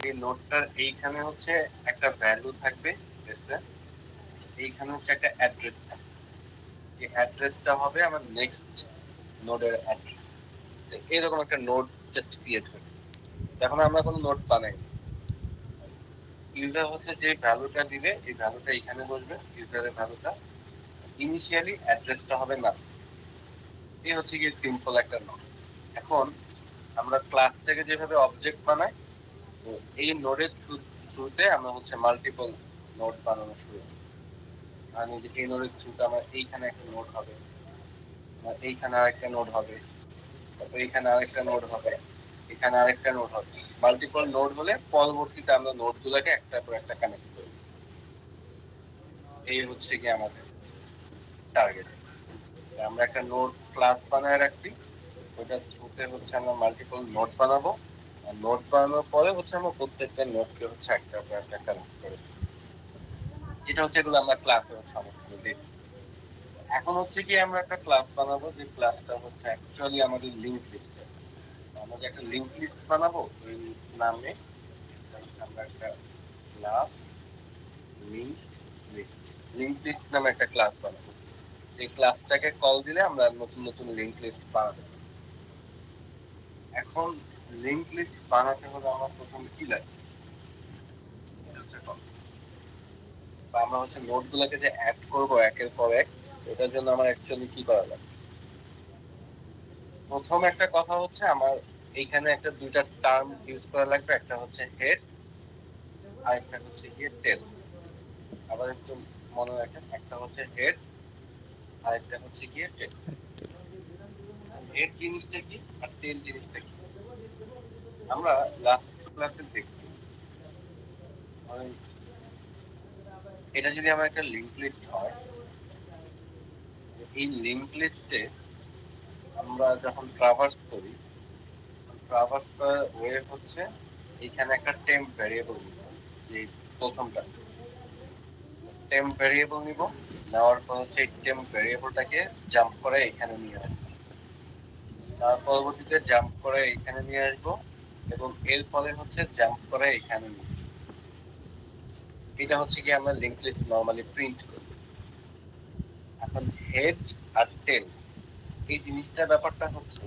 এই নোডটার এইখানে হচ্ছে একটা ভ্যালু থাকবে, এইখানে হচ্ছে একটা অ্যাড্রেস থাকবে। এই অ্যাড্রেসটা হবে আমার নেক্সট নোডের অ্যাড্রেস। এরকম একটা নোড জাস্ট ক্রিয়েট হয়েছে। এখন আমরা কোনো নোড বানাই, ইউজার হচ্ছে যে ভ্যালুটা দিবে এই ভ্যালুটা এখানে বসবে, ইউজারের ভ্যালুটা ইনিশিয়ালি অ্যাড্রেসটা হবে না। এই হচ্ছে কি সিম্পল একটা নোড। এখন আমরা ক্লাস থেকে যেভাবে অবজেক্ট বানাই, তো এই নোডের থ্রুতে আমরা হচ্ছে মাল্টিপল নোড বানানো শুরু করি। আমি যে এই নোডের থ্রুতে আমার এইখানে একটা নোড হবে, আমার এইখানে আরেকটা নোড হবে, তারপর এখানে আরেকটা নোড হবে, এখানে আরেকটা নোড হবে। মাল্টিপল নোড হলে পরবর্তীতে আমরা নোড গুলোকে একটার পর একটা কানেক্ট করি। এই হচ্ছে কি আমাদের টার্গেট। আমরা একটা নোড ক্লাস বানায় রাখছি, ওটার থ্রুতে হচ্ছে আমরা মাল্টিপল নোড বানাবো। আর নোড বানানোর পরে হচ্ছে আমরা প্রত্যেকটা নোডকে হচ্ছে একটার পর একটা কানেক্ট করে দেবো। যেটা হচ্ছে এগুলো আমরা ক্লাসে হচ্ছে অনেকগুলো দেখছি। এখন হচ্ছে কি আমরা একটা ক্লাস বানাবো, যে ক্লাসটা হচ্ছে অ্যাকচুয়ালি আমাদের লিংক লিস্টে। আমরা যে একটা লিংক লিস্ট বানাবো ওই নামে আমরা একটা class link list, link list নামে একটা ক্লাস বানাবো। এই ক্লাসটাকে কল দিলে আমরা নতুন নতুন লিংক লিস্ট বানাতে পারি। এখন লিংক লিস্ট বানাতে হলে আমার প্রথমে কি লাগে, এটা হচ্ছে কথা। বা আমরা হচ্ছে নোট গুলোকে যে অ্যাড করবো একের পর এক, এটার জন্য আমার অ্যাকচুয়ালি কি করা লাগে। প্রথম একটা কথা হচ্ছে আমার এইখানে একটা দুইটা টার্ম ইউজ করা লাগবে, একটা হচ্ছে হেড আর একটা হচ্ছে গিয়ে টেল। আবার একটু মনে রাখেন, একটা হচ্ছে হেড আর একটা হচ্ছে গিয়ে টেল। হেড জিনিসটা কি আর টেল জিনিসটা কি আমরা লাস্ট ক্লাসে দেখছি। মানে এটা যদি আমার একটা লিংক লিস্ট হয়, এই লিংক লিস্টে আমরা যখন ট্রাভার্স করি, ট্রাভার্স করার ওয়ে হচ্ছে এখানে একটা টেম্প ভ্যারিয়েবল নিব। যে প্রথমটা টেম্প ভ্যারিয়েবল নিব, নেওয়ার পর হচ্ছে এই টেম্প ভ্যারিয়েবলটাকে জাম্প করে এখানে নিয়ে আসবো, তার পরবর্তীতে জাম্প করে এখানে নিয়ে আসবো, এবং এর পরে হচ্ছে জাম্প করে এখানে নিয়ে আসবো। এটা হচ্ছে কি আমরা লিংক লিস্ট নরমালি প্রিন্ট করি। এখন হেড আর টেল এই জিনিসটার ব্যাপারটা হচ্ছে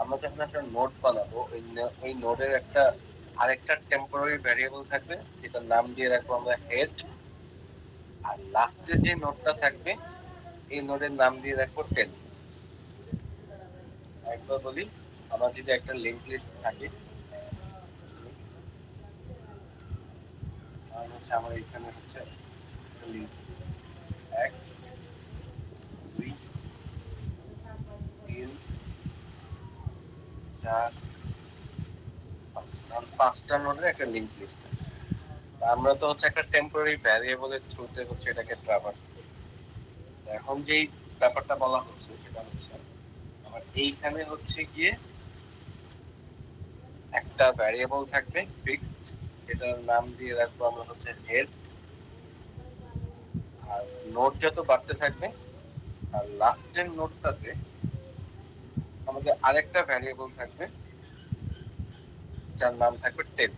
আমরা যখন একটা নোড বানাবো ওই নোডের একটা আরেকটা টেম্পোরারি ভ্যারিয়েবল থাকবে, যেটার নাম দিয়ে রাখবো আমরা হেড। আর লাস্টে যে নোডটা থাকবে এই নোডের নাম দিয়ে রাখবো টেল। একবার বলি, আমার যদি একটা লিংক লিস্ট থাকে, তাহলে হচ্ছে আমার এখানে হচ্ছে লিংক লিস্ট 1 2 3 4 5, পাঁচটা নোডের একটা লিংক লিস্ট আছে। আমরা তো হচ্ছে একটা টেম্পোরারি ভ্যারিয়েবলের থ্রুতে হচ্ছে এটাকে ট্রাভার্স করি। এখন যেই ব্যাপারটা বলা হচ্ছে সেটা হচ্ছে আমার এইখানে হচ্ছে গিয়ে একটা ভ্যারিয়েবল থাকবে ফিক্সড, যেটার নাম দিয়ে রাখবো আমরা হচ্ছে হেড। আর নোড যত বাড়তে থাকবে আর লাস্টের নোডটাতে আমাদের আরেকটা ভ্যারিয়েবল থাকবে যার নাম থাকবে টেল।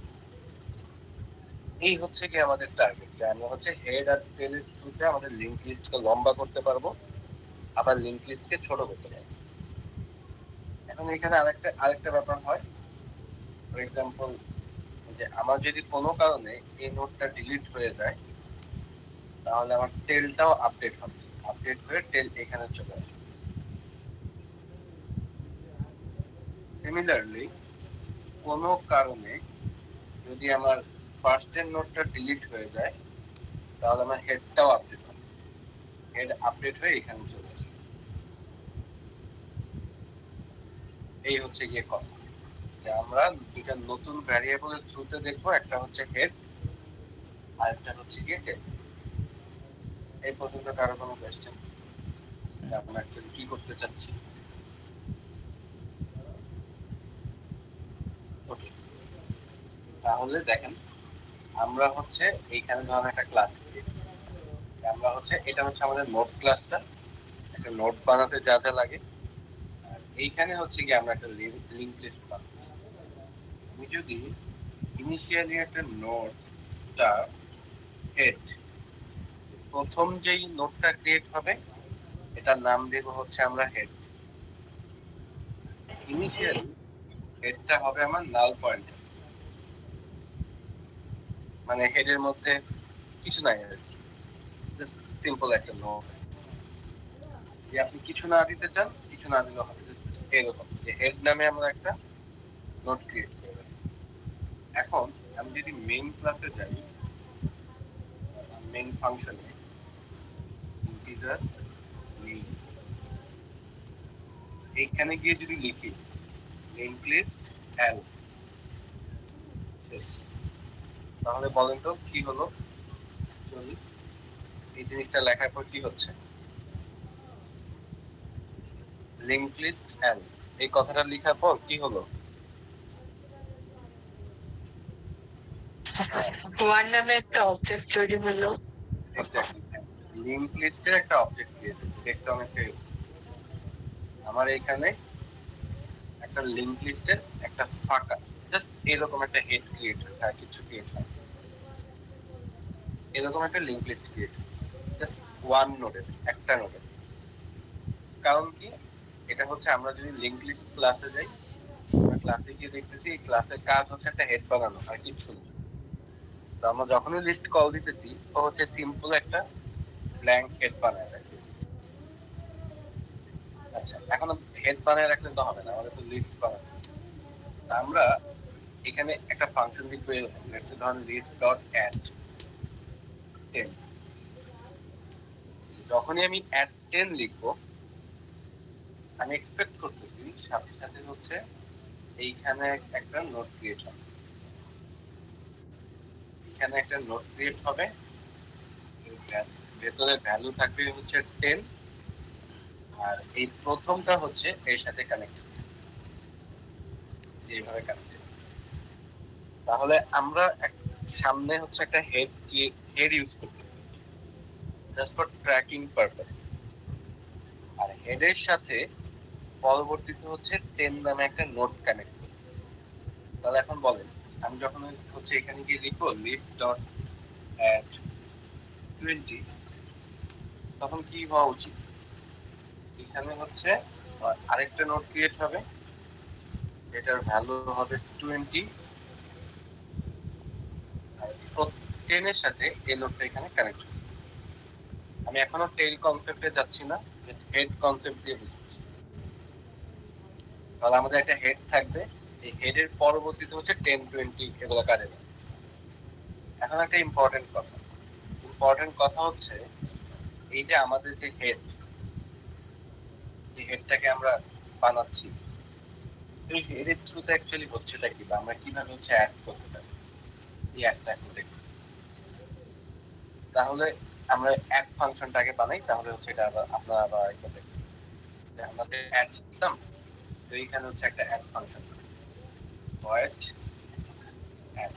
এই হচ্ছে কি আমাদের টার্গেট, যে আমরা হচ্ছে হেড আর টেলের থ্রুতে আমাদের লিংক লিস্টকে লম্বা করতে পারবো, আবার লিংক লিস্টকে ছোট করতে পারবো। এখন এখানে আরেকটা ব্যাপার হয়। ফর এক্সাম্পল, যে আমার যদি কোনো কারণে এই নোডটা ডিলিট হয়ে যায়, তাহলে আমার টেলটাও আপডেট হবে, আপডেট হয়ে টেল এখানে চলে আসবে। সিমিলারলি কোনো কারণে যদি আমার ফার্স্ট এর নোডটা ডিলিট হয়ে যায়, তাহলে আমার হেডটাও আপডেট হবে, হেড আপডেট হয়ে এখানে চলে আসবে। এই হচ্ছে গিয়ে কথা, যে আমরা দুইটা নতুন ভ্যারিয়েবলের থ্রুতে দেখবো, একটা হচ্ছে হেড আর একটা হচ্ছে গিয়ে টেল। এই পর্যন্ত কারো কোনো কোয়েশ্চেন, আমরা অ্যাকচুয়ালি কি করতে চাচ্ছি? ওকে, তাহলে দেখেন আমরা হচ্ছে এইখানে ধরেন একটা ক্লাস, আমরা হচ্ছে এটা হচ্ছে আমাদের নোট ক্লাসটা, একটা নোট বানাতে যা যা লাগে। আর এইখানে হচ্ছে কি আমরা একটা লিংক লিস্ট বানাচ্ছি। আমি যদি ইনিশিয়ালি একটা নোড স্টার হেড, প্রথম যেই নোডটা ক্রিয়েট হবে এটার নাম দেব হচ্ছে আমরা হেড। ইনিশিয়ালি হেডটা হবে আমার নাল পয়েন্টার, মানে হেডের মধ্যে কিছু নাই আর কি, জাস্ট সিম্পল একটা নোড। যে আপনি কিছু না দিতে চান, কিছু না দিলেও হবে, জাস্ট এরকম যে হেড নামে আমরা একটা নোড ক্রিয়েট করে রাখছি। এখন আমি যদি মেইন ক্লাসে যাই, মেইন ফাংশনে ইন্টিজার নেম, এইখানে গিয়ে যদি লিখি নেম লিস্ট এল শেষ, তাহলে বলেন তো কি হলো? চলি এই জিনিসটা লেখার পর কি হচ্ছে? লিঙ্ক লিস্ট এল, এই কথাটা লেখার পর কি হলো? ওয়ান নামে একটা অবজেক্ট তৈরি হলো। এক্স্যাক্টলি, লিঙ্ক লিস্টের একটা অবজেক্ট ক্রিয়েট হয়েছে, দেখতে অনেকটা আমার এখানে একটা লিঙ্ক লিস্টের একটা ফাঁকা জাস্ট এরকম একটা হেড ক্রিয়েট হয়েছে, আর কিছু ক্রিয়েট হয়, এরকম একটা লিঙ্ক লিস্ট ক্রিয়েট হয়েছে জাস্ট ওয়ান নোডের, একটা নোডের। কারণ কি? এটা হচ্ছে আমরা যদি লিঙ্ক লিস্ট ক্লাসে যাই, আমরা ক্লাসে গিয়ে দেখতেছি এই ক্লাসের কাজ হচ্ছে একটা হেড বানানো আর কিচ্ছু না। তো আমরা যখনই লিস্ট কল দিতেছি ও হচ্ছে সিম্পল একটা ব্ল্যাঙ্ক হেড বানায় রাখছি। আচ্ছা, এখন হেড বানায় রাখলে তো হবে না, আমাদের তো লিস্ট বানাতে হবে। আমরা এখানে একটা ফাংশন লিখবো, লেটস সে ধরুন লিস্ট ডট অ্যাড 10। যখনই আমি অ্যাড 10 লিখবো, আমি এক্সপেক্ট করতেছি সাথে সাথে হচ্ছে এইখানে একটা নোট ক্রিয়েট হবে, এখানে একটা নোট ক্রিয়েট হবে, ভেতরে ভ্যালু থাকবে হচ্ছে 10, আর এই প্রথমটা হচ্ছে এর সাথে কানেক্টেড, যেভাবে কানেক্টেড। তাহলে আমরা সামনে হচ্ছে একটা হেড ইউজ করতেছি জাস্ট ফর ট্র্যাকিং পারপাস, আর হেডের সাথে পরবর্তীতে হচ্ছে 10 নামে একটা নোট কানেক্ট করতেছি। তাহলে এখন বলেন, আমি যখন হচ্ছে এখানে গিয়ে লিখবো লিস্ট ডট অ্যাড 20, তখন কি হওয়া উচিত? এখানে হচ্ছে আরেকটা নোট ক্রিয়েট হবে, এটার ভ্যালু হবে 20, আর 10 এর সাথে এই নোটটা এখানে কানেক্ট হবে। আমি এখনো টেইল কনসেপ্টে যাচ্ছি না, হেড কনসেপ্ট দিয়ে বুঝছি। তাহলে আমাদের একটা হেড থাকবে, এই হেডের পরবর্তীতে হচ্ছে 10, 20 এগুলো কাজে লাগছে। এখন একটা ইম্পর্টেন্ট কথা হচ্ছে এই যে আমাদের যে হেড, যে হেডটাকে আমরা বানাচ্ছি, এই হেডের থ্রুতে অ্যাকচুয়ালি হচ্ছেটা কি, বা আমরা কিভাবে হচ্ছে অ্যাড করতে পারি, এই অ্যাডটা এখন দেখব। তাহলে আমরা অ্যাড ফাংশনটাকে বানাই, তাহলে হচ্ছে এটা আপনারা আবার একবার দেখবেন। আমাদের অ্যাড লিখলাম, তো এইখানে হচ্ছে একটা অ্যাড ফাংশন, ভয়েড অ্যাড।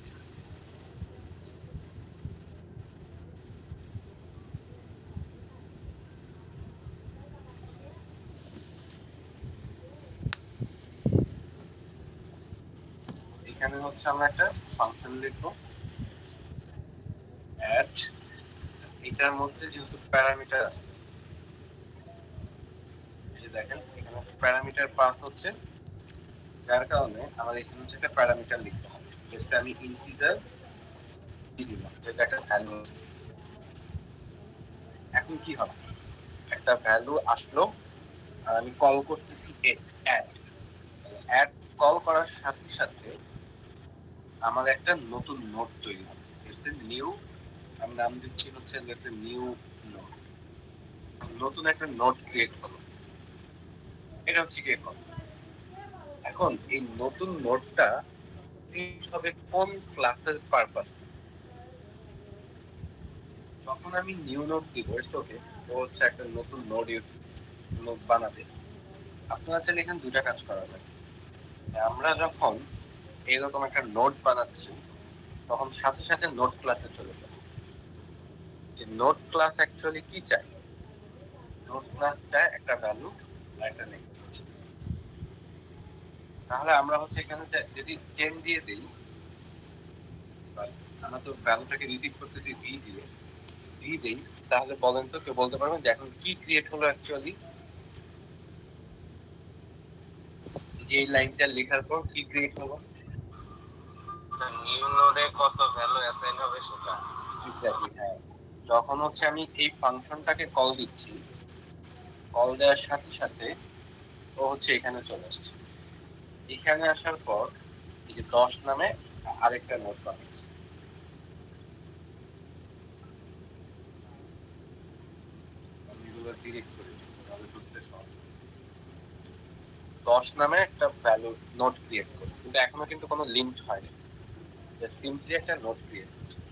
এখানে হচ্ছে আমরা একটা ফাংশন লিখবো অ্যাড, এটার মধ্যে যেহেতু প্যারামিটার আছে, এই যে দেখেন এখানে প্যারামিটার পাস হচ্ছে, যার কারণে আমার এখানে হচ্ছে একটা প্যারামিটার লিখতে হবে। যেটা আমি ইন্টিজার দিয়ে দিলাম, যেটা একটা ভ্যালু। এখন কি হবে? একটা ভ্যালু আসলো, আর আমি কল করতেছি অ্যাড। অ্যাড কল করার সাথে সাথে আমার একটা নতুন নোড তৈরি হবে, নিউ, আমি নাম দিচ্ছি হচ্ছে নিউ নোড, নতুন একটা নোড ক্রিয়েট হলো, এটা হচ্ছে ক্রিয়েট কল। এখন এই নতুন নোডটা ক্রিয়েট হবে কোন ক্লাসের পারপাস? যখন আমি নিউ নোড দিব, ইটস ওকে, ও হচ্ছে একটা নতুন নোড বানাবে। আপনারা চাইলে এখানে দুইটা কাজ করা যায়। আমরা যখন এরকম একটা নোড বানাচ্ছি, তখন সাথে সাথে নোড ক্লাসে চলে যাবে, যে নোড ক্লাস অ্যাকচুয়ালি কি চাই। নোড ক্লাস চায় একটা ভ্যালু আর একটা নেক্সট। তাহলে আমরা হচ্ছে এখানে যদি 10 দিয়ে দিই, আমরা তো ভ্যালুটাকে রিসিভ করতেছি ভি দিয়ে, ভি দেই, তাহলে বলেন তো কেউ বলতে পারবেন যে এখন কি ক্রিয়েট হলো অ্যাকচুয়ালি, যে এই লাইনটা লেখার পর কি ক্রিয়েট হলো? নিউ নোডে কত ভ্যালু অ্যাসাইন হবে সেটা। এক্স্যাক্টলি, হ্যাঁ। যখন হচ্ছে আমি এই ফাংশনটাকে কল দিচ্ছি, কল দেওয়ার সাথে সাথে ও হচ্ছে এখানে চলে আসছে। এখানে আসার পর এই যে 10 নামে আরেকটা নোড বানাচ্ছি। আমি এগুলো ডিরেক্ট করে দিচ্ছি তাহলে বুঝতে সহজ। 10 নামে একটা ভ্যালু নোড ক্রিয়েট করছি, কিন্তু এখনো কিন্তু কোনো লিঙ্ক হয়নি, জাস্ট সিম্পলি একটা নোড ক্রিয়েট করছি।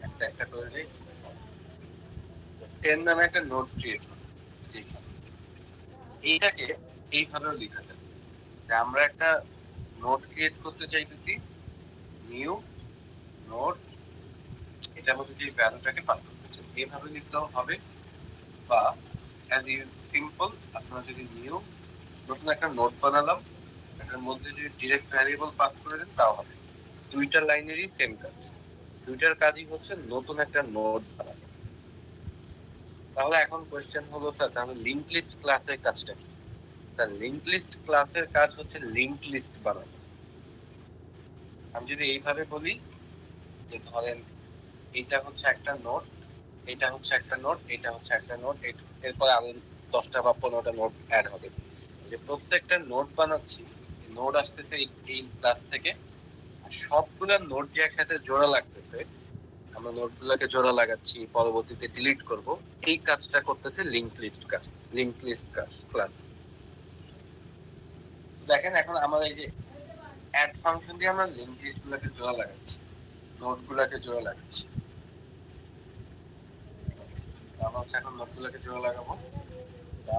একটা একটা করে দিই। 10 নামে একটা নোড ক্রিয়েট করছি যেখানে, এইটাকে এইভাবেও লেখা যায় যে আমরা একটা নোড ক্রিয়েট করতে চাইতেছি, নিউ নোড, এটার মধ্যে যে ভ্যালুটাকে পাস করতে চাই, এইভাবে লিখলেও হবে। বা অ্যাজ ইউ সিম্পল, আপনারা যদি নিউ নতুন একটা নোড বানালাম, এটার মধ্যে যদি ডিরেক্ট ভ্যারিয়েবল পাস করে দেন তাও হবে। দুইটা লাইনেরই সেম কাজ, দুইটার কাজই হচ্ছে নতুন একটা নোড বানানো। তাহলে এখন কোয়েশ্চেন হলো স্যার, তাহলে লিংক লিস্ট ক্লাসের কাজটা কি? স্যার লিংক লিস্ট ক্লাসের কাজ হচ্ছে লিংক লিস্ট বানানো। আমি যদি এইভাবে বলি যে ধরেন এটা হচ্ছে একটা নোড, এটা হচ্ছে একটা নোড, এটা হচ্ছে একটা নোড, এরপরে আরো 10টা বা 15টা নোড অ্যাড হবে, যে প্রত্যেকটা নোড বানাচ্ছি, নোড আসতেছে এই ক্লাস থেকে, আর সবগুলা নোড যে একসাথে জোড়া লাগতেছে, আমরা নোটগুলোকে জোড়া লাগাচ্ছি, পরবর্তীতে ডিলিট করব, এই কাজটা করতেছে লিংক লিস্ট কাজ, লিংক লিস্ট ক্লাস। দেখেন এখন আমরা এই যে অ্যাড ফাংশন দিয়ে আমরা লিংক লিস্ট গুলোকে জোড়া লাগাচ্ছি, নোটগুলোকে জোড়া লাগাচ্ছি। আমরা হচ্ছে এখন নোটগুলোকে জোড়া লাগাবো।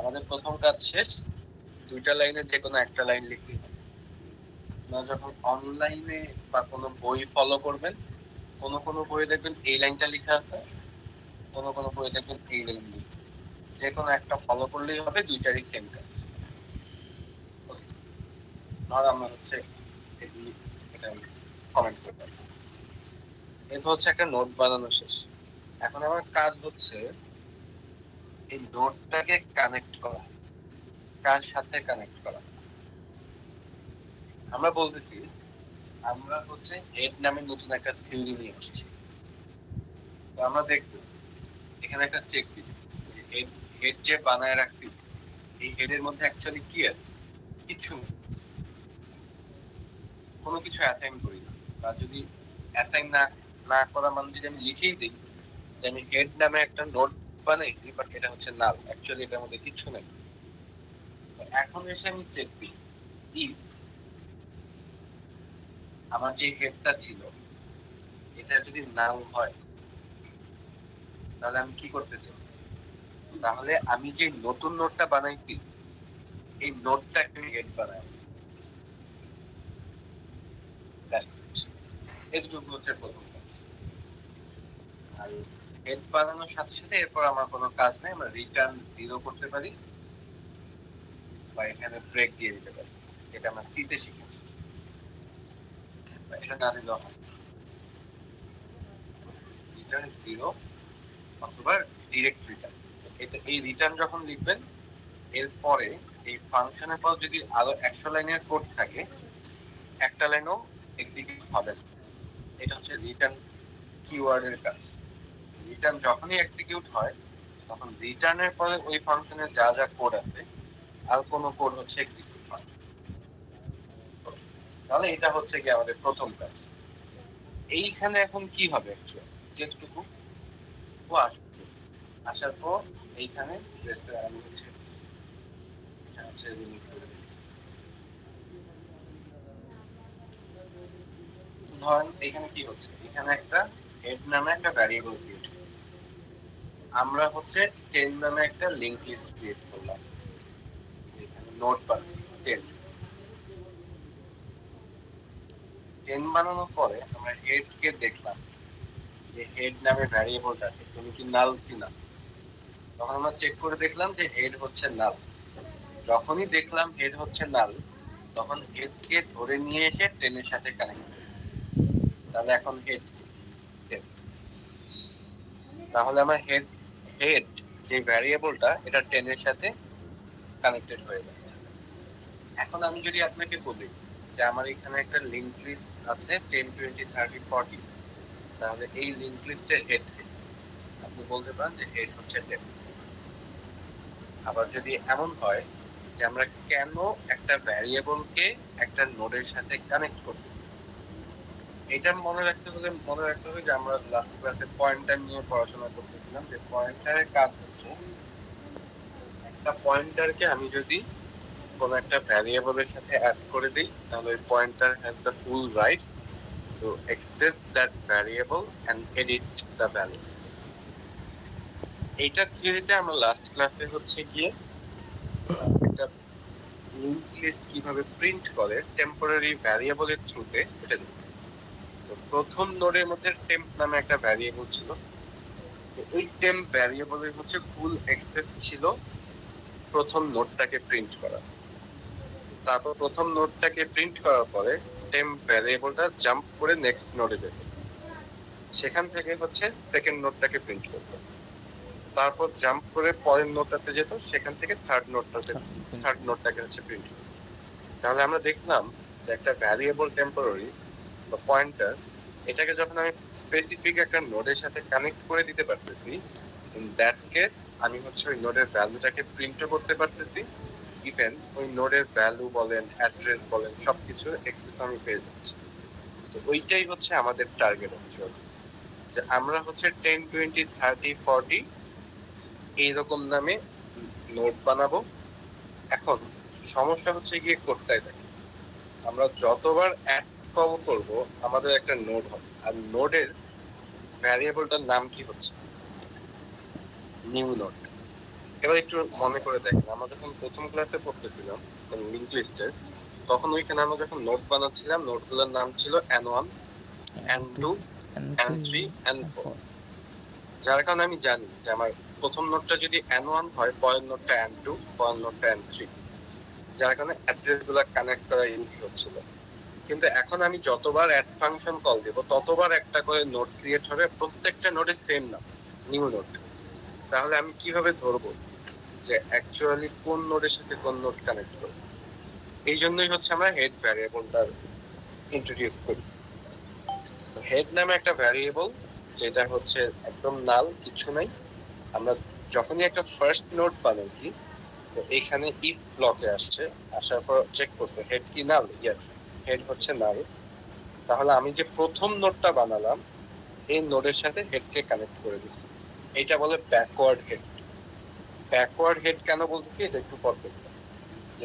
আমাদের প্রথম কাজ শেষ, দুইটা লাইনের যে কোনো একটা লাইন লিখি। আপনারা যখন অনলাইনে বা কোনো বই ফলো করবেন, কোনো কোনো বইয়ে দেখবেন এই লাইনটা লেখা আছে, কোনো কোনো বইয়ে দেখবেন এই লাইন লেখা, যে কোনো একটা ফলো করলেই হবে, দুইটারই সেম কাজ। আর আমরা হচ্ছে এটা কমেন্ট করতে পারি। এরপর হচ্ছে একটা নোট বানানো শেষ। এখন আমার কাজ হচ্ছে এই নোটটাকে কানেক্ট করা, কার সাথে কানেক্ট করা। আমরা বলতেছি আমরা হচ্ছে হেড নামে নতুন একটা থিওরি নিয়ে আসছি। তো আমরা দেখবো এখানে একটা চেক দিই, হেড হেড যে বানায় রাখছি, এই হেডের মধ্যে অ্যাকচুয়ালি কি আছে, কিছু নেই, কোনো কিছু অ্যাসাইন করি না। বা যদি অ্যাসাইন না না করা মানে যদি আমি লিখেই দিই যে আমি হেড নামে একটা নোট বানাইছি, বাট এটা হচ্ছে নাল, অ্যাকচুয়ালি এটার মধ্যে কিছু নেই। এখন এসে আমি চেক দিই ইফ আমার যে হেডটা ছিল এটা যদি নাল হয়, তাহলে আমি কি করতে চাই? তাহলে আমি যে নতুন নোটটা বানাইছি এই নোটটা একটা হেড বানাই, এটুকু হচ্ছে প্রথম কাজ। আর হেড বানানোর সাথে সাথে এরপর আমার কোনো কাজ নেই, আমরা রিটার্ন 0 করতে পারি বা এখানে ব্রেক দিয়ে দিতে পারি, যেটা আমরা সিতে শিখেছি। এটা না দিলেও হয়, রিটার্ন 0 অথবা ডিরেক্ট রিটার্ন। এটা এই রিটার্ন যখন লিখবেন, এরপরে এই ফাংশনের পর যদি আরো 100 লাইনের কোড থাকে, একটা লাইনও এক্সিকিউট হবে না। এটা হচ্ছে রিটার্ন কিওয়ার্ডের কাজ। রিটার্ন যখনই এক্সিকিউট হয়, তখন রিটার্নের পরে ওই ফাংশনের যা যা কোড আছে আর কোনো কোড হচ্ছে এক্সিকিউট হয়। তাহলে এটা হচ্ছে কি আমাদের প্রথম কাজ। এইখানে এখন কি হবে অ্যাকচুয়ালি, যেটুকু ও আসবে, আসার পর এইখানে আমি হচ্ছে এটা হচ্ছে রিমুভ করে দিই। ধরেন এখানে কি হচ্ছে, এখানে একটা হেড নামে একটা ভ্যারিয়েবল ক্রিয়েট হচ্ছে, আমরা হচ্ছে 10 নামে একটা লিংক লিস্ট ক্রিয়েট করলাম, এখানে নোট বানাচ্ছি 10। 10 বানানোর পরে আমরা হেড কে দেখলাম যে হেড নামে ভ্যারিয়েবলটা আছে তুমি কি নাল কিনা, তখন আমরা চেক করে দেখলাম যে হেড হচ্ছে নাল। যখনই দেখলাম হেড হচ্ছে নাল, তখন হেড কে ধরে নিয়ে এসে 10 এর সাথে কানেক্ট করি। তাহলে এখন হেড, তাহলে আমার হেড হেড যে ভ্যারিয়েবলটা এটা 10 এর সাথে কানেক্টেড হয়ে যাবে। এখন আমি যদি আপনাকে বলি যে আমার এখানে একটা লিংক লিস্ট আছে 10 20 30 40, তাহলে এই লিংক লিস্টের হেড আপনি বলতে পারেন যে হেড হচ্ছে 10। আবার যদি এমন হয় যে আমরা কেন একটা ভ্যারিয়েবলকে একটা নোডের সাথে কানেক্ট করতেছি, এটা মনে রাখতে হবে যে আমরা লাস্ট ক্লাসে পয়েন্টার নিয়ে পড়াশোনা করতেছিলাম, যে পয়েন্টারের কাজ হচ্ছে একটা পয়েন্টারকে আমি যদি কোন একটা ভ্যারিয়েবলের সাথে অ্যাড করে দিই, তাহলে ওই pointer has the full rights to access that variable and edit the value. এইটা থিওরিতে আমরা লাস্ট ক্লাসে হচ্ছে গিয়ে একটা লিংক লিস্ট কিভাবে প্রিন্ট করে টেম্পোরারি ভ্যারিয়েবলের থ্রুতে এটা দিচ্ছি। তো প্রথম নোডের মধ্যে টেম্প নামে একটা ভ্যারিয়েবল ছিল, তো ওই টেম্প ভ্যারিয়েবলের হচ্ছে ফুল অ্যাক্সেস ছিল প্রথম নোডটাকে প্রিন্ট করা। তারপর প্রথম নোডটাকে প্রিন্ট করার পরে টেম্প ভ্যারিয়েবলটা জাম্প করে নেক্সট নোডে যেত, সেখান থেকে হচ্ছে সেকেন্ড নোডটাকে প্রিন্ট করত, তারপর জাম্প করে পরের নোডটাতে যেত, সেখান থেকে থার্ড নোডটাকে হচ্ছে প্রিন্ট করত। তাহলে আমরা দেখলাম যে একটা ভ্যারিয়েবল টেম্পোরারি বা পয়েন্টার, এটাকে যখন আমি স্পেসিফিক একটা নোডের সাথে কানেক্ট করে দিতে পারতেছি, ইন দ্যাট কেস আমি হচ্ছে ওই নোডের ভ্যালুটাকে প্রিন্টও করতে পারতেছি, ইভেন ওই নোডের ভ্যালু বলেন অ্যাড্রেস বলেন সবকিছু অ্যাক্সেস আমি পেয়ে যাচ্ছি। তো ওইটাই হচ্ছে আমাদের টার্গেট অ্যাকচুয়াল, যে আমরা হচ্ছে 10 20 30 40 এইরকম নামে নোড বানাবো। এখন সমস্যা হচ্ছে গিয়ে কোডটাই থাকে, আমরা যতবার অ্যাড কল করব আমাদের একটা নোড হবে, আর নোডের ভ্যারিয়েবলটার নাম কি হচ্ছে নিউ নোড। এবার একটু মনে করে দেখেন, আমরা যখন প্রথম ক্লাসে পড়তেছিলাম লিংক লিস্টের, তখন ওইখানে আমরা যখন নোড বানাচ্ছিলাম নোডগুলোর নাম ছিল n1 n2 n3 n4, যার কারণে আমি জানি যে আমার প্রথম নোডটা যদি n1 হয় পরের নোডটা n2 পরের নোডটা n3, যার কারণে অ্যাড্রেস গুলো কানেক্ট করা ইজি হচ্ছিল। কিন্তু এখন আমি যতবার অ্যাড ফাংশন কল দেব ততবার একটা করে নোড ক্রিয়েট হবে, প্রত্যেকটা নোডের সেম নাম নিউ নোড। তাহলে আমি কিভাবে ধরবো যে অ্যাকচুয়ালি কোন নোডের সাথে কোন নোড কানেক্ট করবে? এই জন্যই হচ্ছে আমরা হেড ভ্যারিয়েবলটা ইন্ট্রোডিউস করি। তো হেড নামে একটা ভ্যারিয়েবল যেটা হচ্ছে একদম নাল, কিছু নাই। আমরা যখনই একটা ফার্স্ট নোড বানাইছি, তো এখানে ইফ ব্লকে আসছে, আসার পর চেক করছে হেড কি নাল, ইয়েস হেড হচ্ছে নাল। তাহলে আমি যে প্রথম নোডটা বানালাম এই নোডের সাথে হেডকে কানেক্ট করে দিচ্ছি, এটা বলে ব্যাকওয়ার্ড হেড। ব্যাকওয়ার্ড হেড কেন বলতেছি এটা একটু পর দেখবো,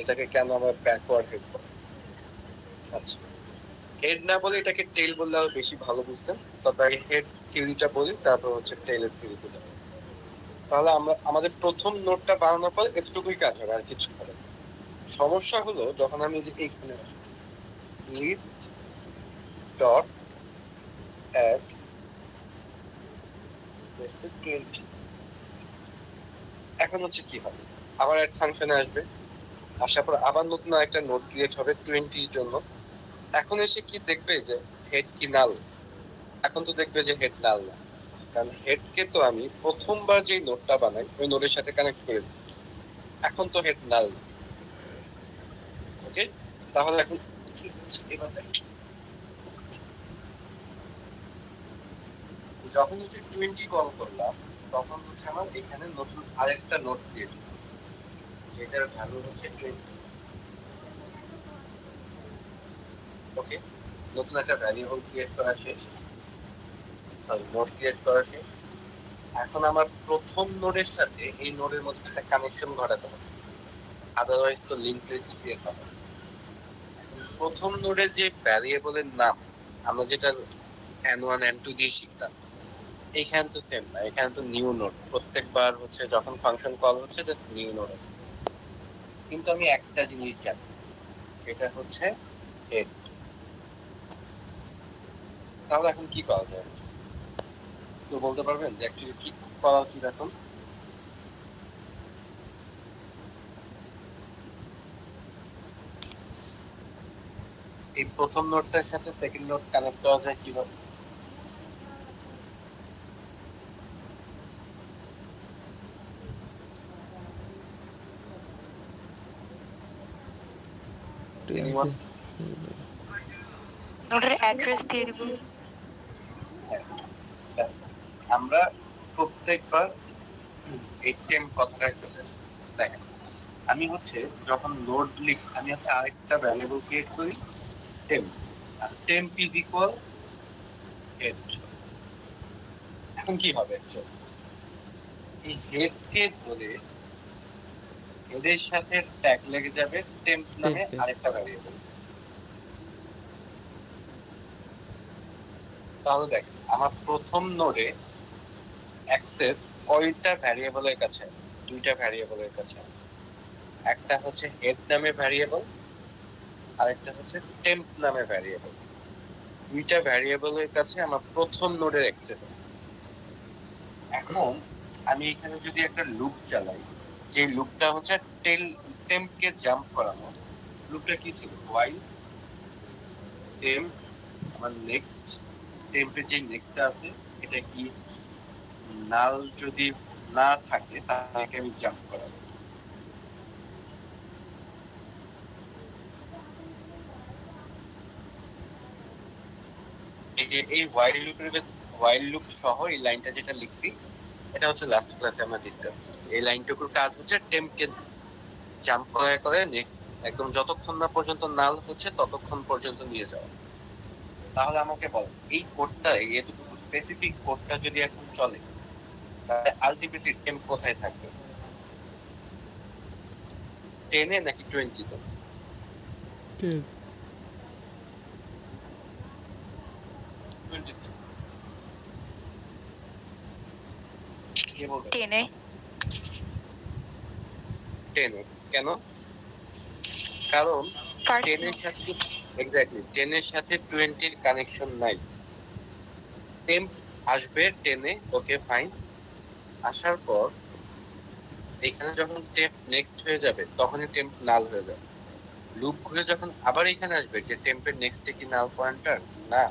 এটাকে কেন আমরা ব্যাকওয়ার্ড হেড বলি। আচ্ছা, হেড না বলে এটাকে টেইল বললে আরো বেশি ভালো বুঝতেন, তবে আগে হেড থিওরিটা বলি, তারপর হচ্ছে টেইলের থিওরিতে যাবো। তাহলে আমরা আমাদের প্রথম নোডটা বানানোর পর এতটুকুই কাজ হবে, আর কিছু হবে না। সমস্যা হলো যখন আমি যে এইখানে লিস্ট ডট অ্যাড 20, এখন হচ্ছে কি হবে, আবার অ্যাড ফাংশনে আসবে, আসার পর আবার নতুন একটা নোড ক্রিয়েট হবে 20 এর জন্য। এখন এসে কি দেখবে যে হেড কি নাল? এখন তো দেখবে যে হেড নাল না, কারণ হেডকে তো আমি প্রথমবার যে নোডটা বানাই ওই নোডের সাথে কানেক্ট করে দিচ্ছি, এখন তো হেড নাল। ওকে, তাহলে এখন কি হচ্ছে এবার দেখো, যখন হচ্ছে 20 কল করলাম তখন হচ্ছে আমার এখানে নতুন আরেকটা নোড ক্রিয়েট হবে, যেটার ভ্যালু হচ্ছে 20। ওকে, নতুন একটা ভ্যারিয়েবল ক্রিয়েট করা শেষ, সরি নোড ক্রিয়েট করা শেষ। এখন আমার প্রথম নোডের সাথে এই নোডের মধ্যে একটা কানেকশন ঘটাতে হবে, আদারওয়াইজ তো লিংক লিস্ট ক্রিয়েট হবে। প্রথম নোডের যে ভ্যারিয়েবলের নাম আমরা যেটা n1 n2 দিয়ে শিখতাম, এইখানে তো সেম না, এখানে তো নিউ নোড, প্রত্যেকবার হচ্ছে যখন ফাংশন কল হচ্ছে জাস্ট নিউ নোড আছে। কিন্তু আমি একটা জিনিস জানি, সেটা হচ্ছে হেড। তাহলে এখন কি করা যায়, তো বলতে পারবেন যে অ্যাকচুয়ালি কি করা উচিত এখন? এই প্রথম নোডটার সাথে সেকেন্ড নোড কানেক্ট করা যায় কিভাবে? Anyone? নোডের অ্যাড্রেস দিয়ে দিব। হ্যাঁ, আমরা প্রত্যেকবার এই টেম্প কথাটাই চলে আসে। দেখেন, আমি হচ্ছে যখন লোড লিখ, আমি হচ্ছে আরেকটা ভ্যারিয়েবল ক্রিয়েট করি টেম্প, আর টেম্প ইজ ইকুয়াল হেড। এখন কি হবে অ্যাকচুয়ালি? এই হেডকে ধরে হেডের সাথে ট্যাগ লেগে যাবে টেম্প নামে আরেকটা ভ্যারিয়েবল। তাহলে দেখেন, আমার প্রথম নোডে অ্যাক্সেস কয়টা ভ্যারিয়েবলের কাছে আছে? দুইটা ভ্যারিয়েবলের কাছে আছে। একটা হচ্ছে হেড নামে ভ্যারিয়েবল, আরেকটা হচ্ছে টেম্প নামে ভ্যারিয়েবল। দুইটা ভ্যারিয়েবলের কাছে আমার প্রথম নোডের অ্যাক্সেস আছে। এখন আমি এখানে যদি একটা লুপ চালাই, যে লুপটা হচ্ছে টেম্পকে জাম্প করানো, লুপটা কি ছিল? হোয়াইল টেম্প আমার নেক্সট, টেম্পের যে নেক্সটটা আছে এটা কি নাল যদি না থাকে তাহলে আমি জাম্প করাবো। এই যে এই হোয়াইল লুপ সহ এই লাইনটা যেটা লিখছি, এটা হচ্ছে লাস্ট ক্লাসে আমরা ডিসকাস করছি। এই লাইনটুকুর কাজ হচ্ছে টেম্পকে জাম্প করে করে একদম যতক্ষণ না পর্যন্ত নাল হচ্ছে ততক্ষণ পর্যন্ত নিয়ে যাওয়া। তাহলে আমাকে বলেন, এই কোডটা, এতটুকু স্পেসিফিক কোডটা যদি এখন চলে, তাহলে আলটিমেটলি টেম্প কোথায় থাকবে? 10 এ নাকি 20 তে? 20 তে। কে বলবে? 10 এ। 10 এ কেন? কারণ First 10 এর সাথে এক্স্যাক্টলি 10 এর সাথে 20 এর কানেকশন নাই। টেম্প আসবে 10 এ, ওকে ফাইন। আসার পর এখানে যখন টেম্প নেক্সট হয়ে যাবে তখনই টেম্প নাল হয়ে যাবে। লুপ ঘুরে যখন আবার এখানে আসবে যে টেম্পের নেক্সটে কি নাল পয়েন্টার না,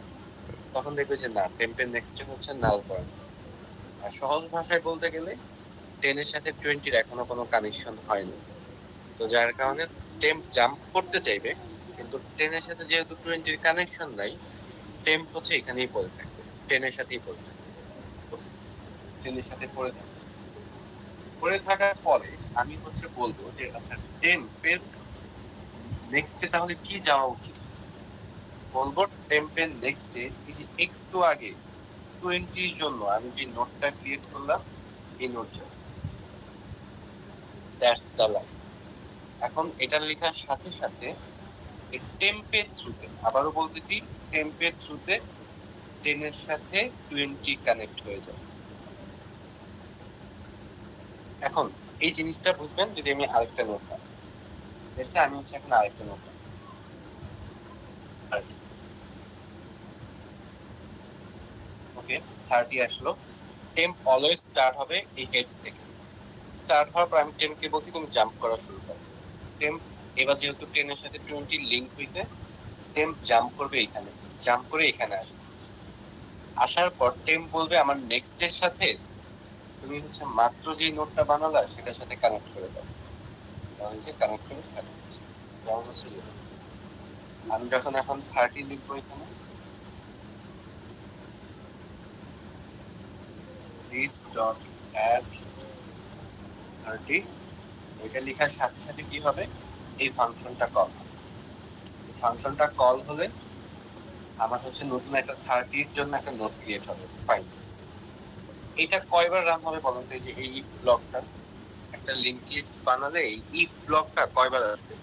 তখন দেখবে যে না, টেম্পের নেক্সটে হচ্ছে নাল পয়েন্টার। আর সহজ ভাষায় বলতে গেলে 10 এর সাথে 20 এর এখনো কোনো কানেকশন হয়নি, তো যার কারণে টেম্প জাম্প করতে চাইবে, কিন্তু 10 এর সাথে যেহেতু 20 এর কানেকশন নাই, টেম্প হচ্ছে এখানেই পড়ে থাকবে, 10 এর সাথেই পড়ে থাকবে, 10 এর সাথে পড়ে থাকবে। পড়ে থাকার পরে আমি হচ্ছে বলবো যে আচ্ছা, টেম্পের নেক্সটে তাহলে কি যাওয়া উচিত? বলবো টেম্পের নেক্সটে এই যে একটু আগে 20 এর জন্য আমি যে নোটটা ক্রিয়েট করলাম, এই নোটটা, দ্যাটস দ্য লাইন। এখন এটা লেখার সাথে সাথে এই টেম্পের থ্রুতে, আবারও বলতেছি, টেম্পের থ্রুতে 10 এর সাথে 20 কানেক্ট হয়ে যাবে। এখন এই জিনিসটা বুঝবেন যদি আমি আরেকটা নোট পাই। আমি হচ্ছে এখন আরেকটা নোট পাই, ওকে 30 আসলো। টেম্প অলওয়েজ স্টার্ট হবে এই হেড থেকে। স্টার্ট হওয়ার পর আমি টেম্পকে বলছি তুমি জাম্প করা শুরু করো। টেম্প এবার যেহেতু 10 এর সাথে 20 লিংক হয়েছে, টেম্প জাম্প করবে এখানে, জাম্প করে এখানে আসবে। আসার পর টেম্প বলবে আমার নেক্সট এর সাথে তুমি হচ্ছে মাত্র যে নোটটা বানালা সেটার সাথে কানেক্ট করে দাও। তাহলে যে কানেক্ট করে ফেলো। যেমন হচ্ছে যে আমি যখন এখন 30 লিখবো এখানে, this dot add 30, এটা লেখার সাথে সাথে কি হবে? এই ফাংশনটা কল। ফাংশনটা কল হলে আমার হচ্ছে নতুন একটা 30 এর জন্য একটা নোট ক্রিয়েট হবে। ফাইন, এটা কয়বার রান হবে বলুন তো? এই যে এই ইফ ব্লকটা, একটা লিংক লিস্ট বানালে এই ইফ ব্লকটা কয়বার আসবে?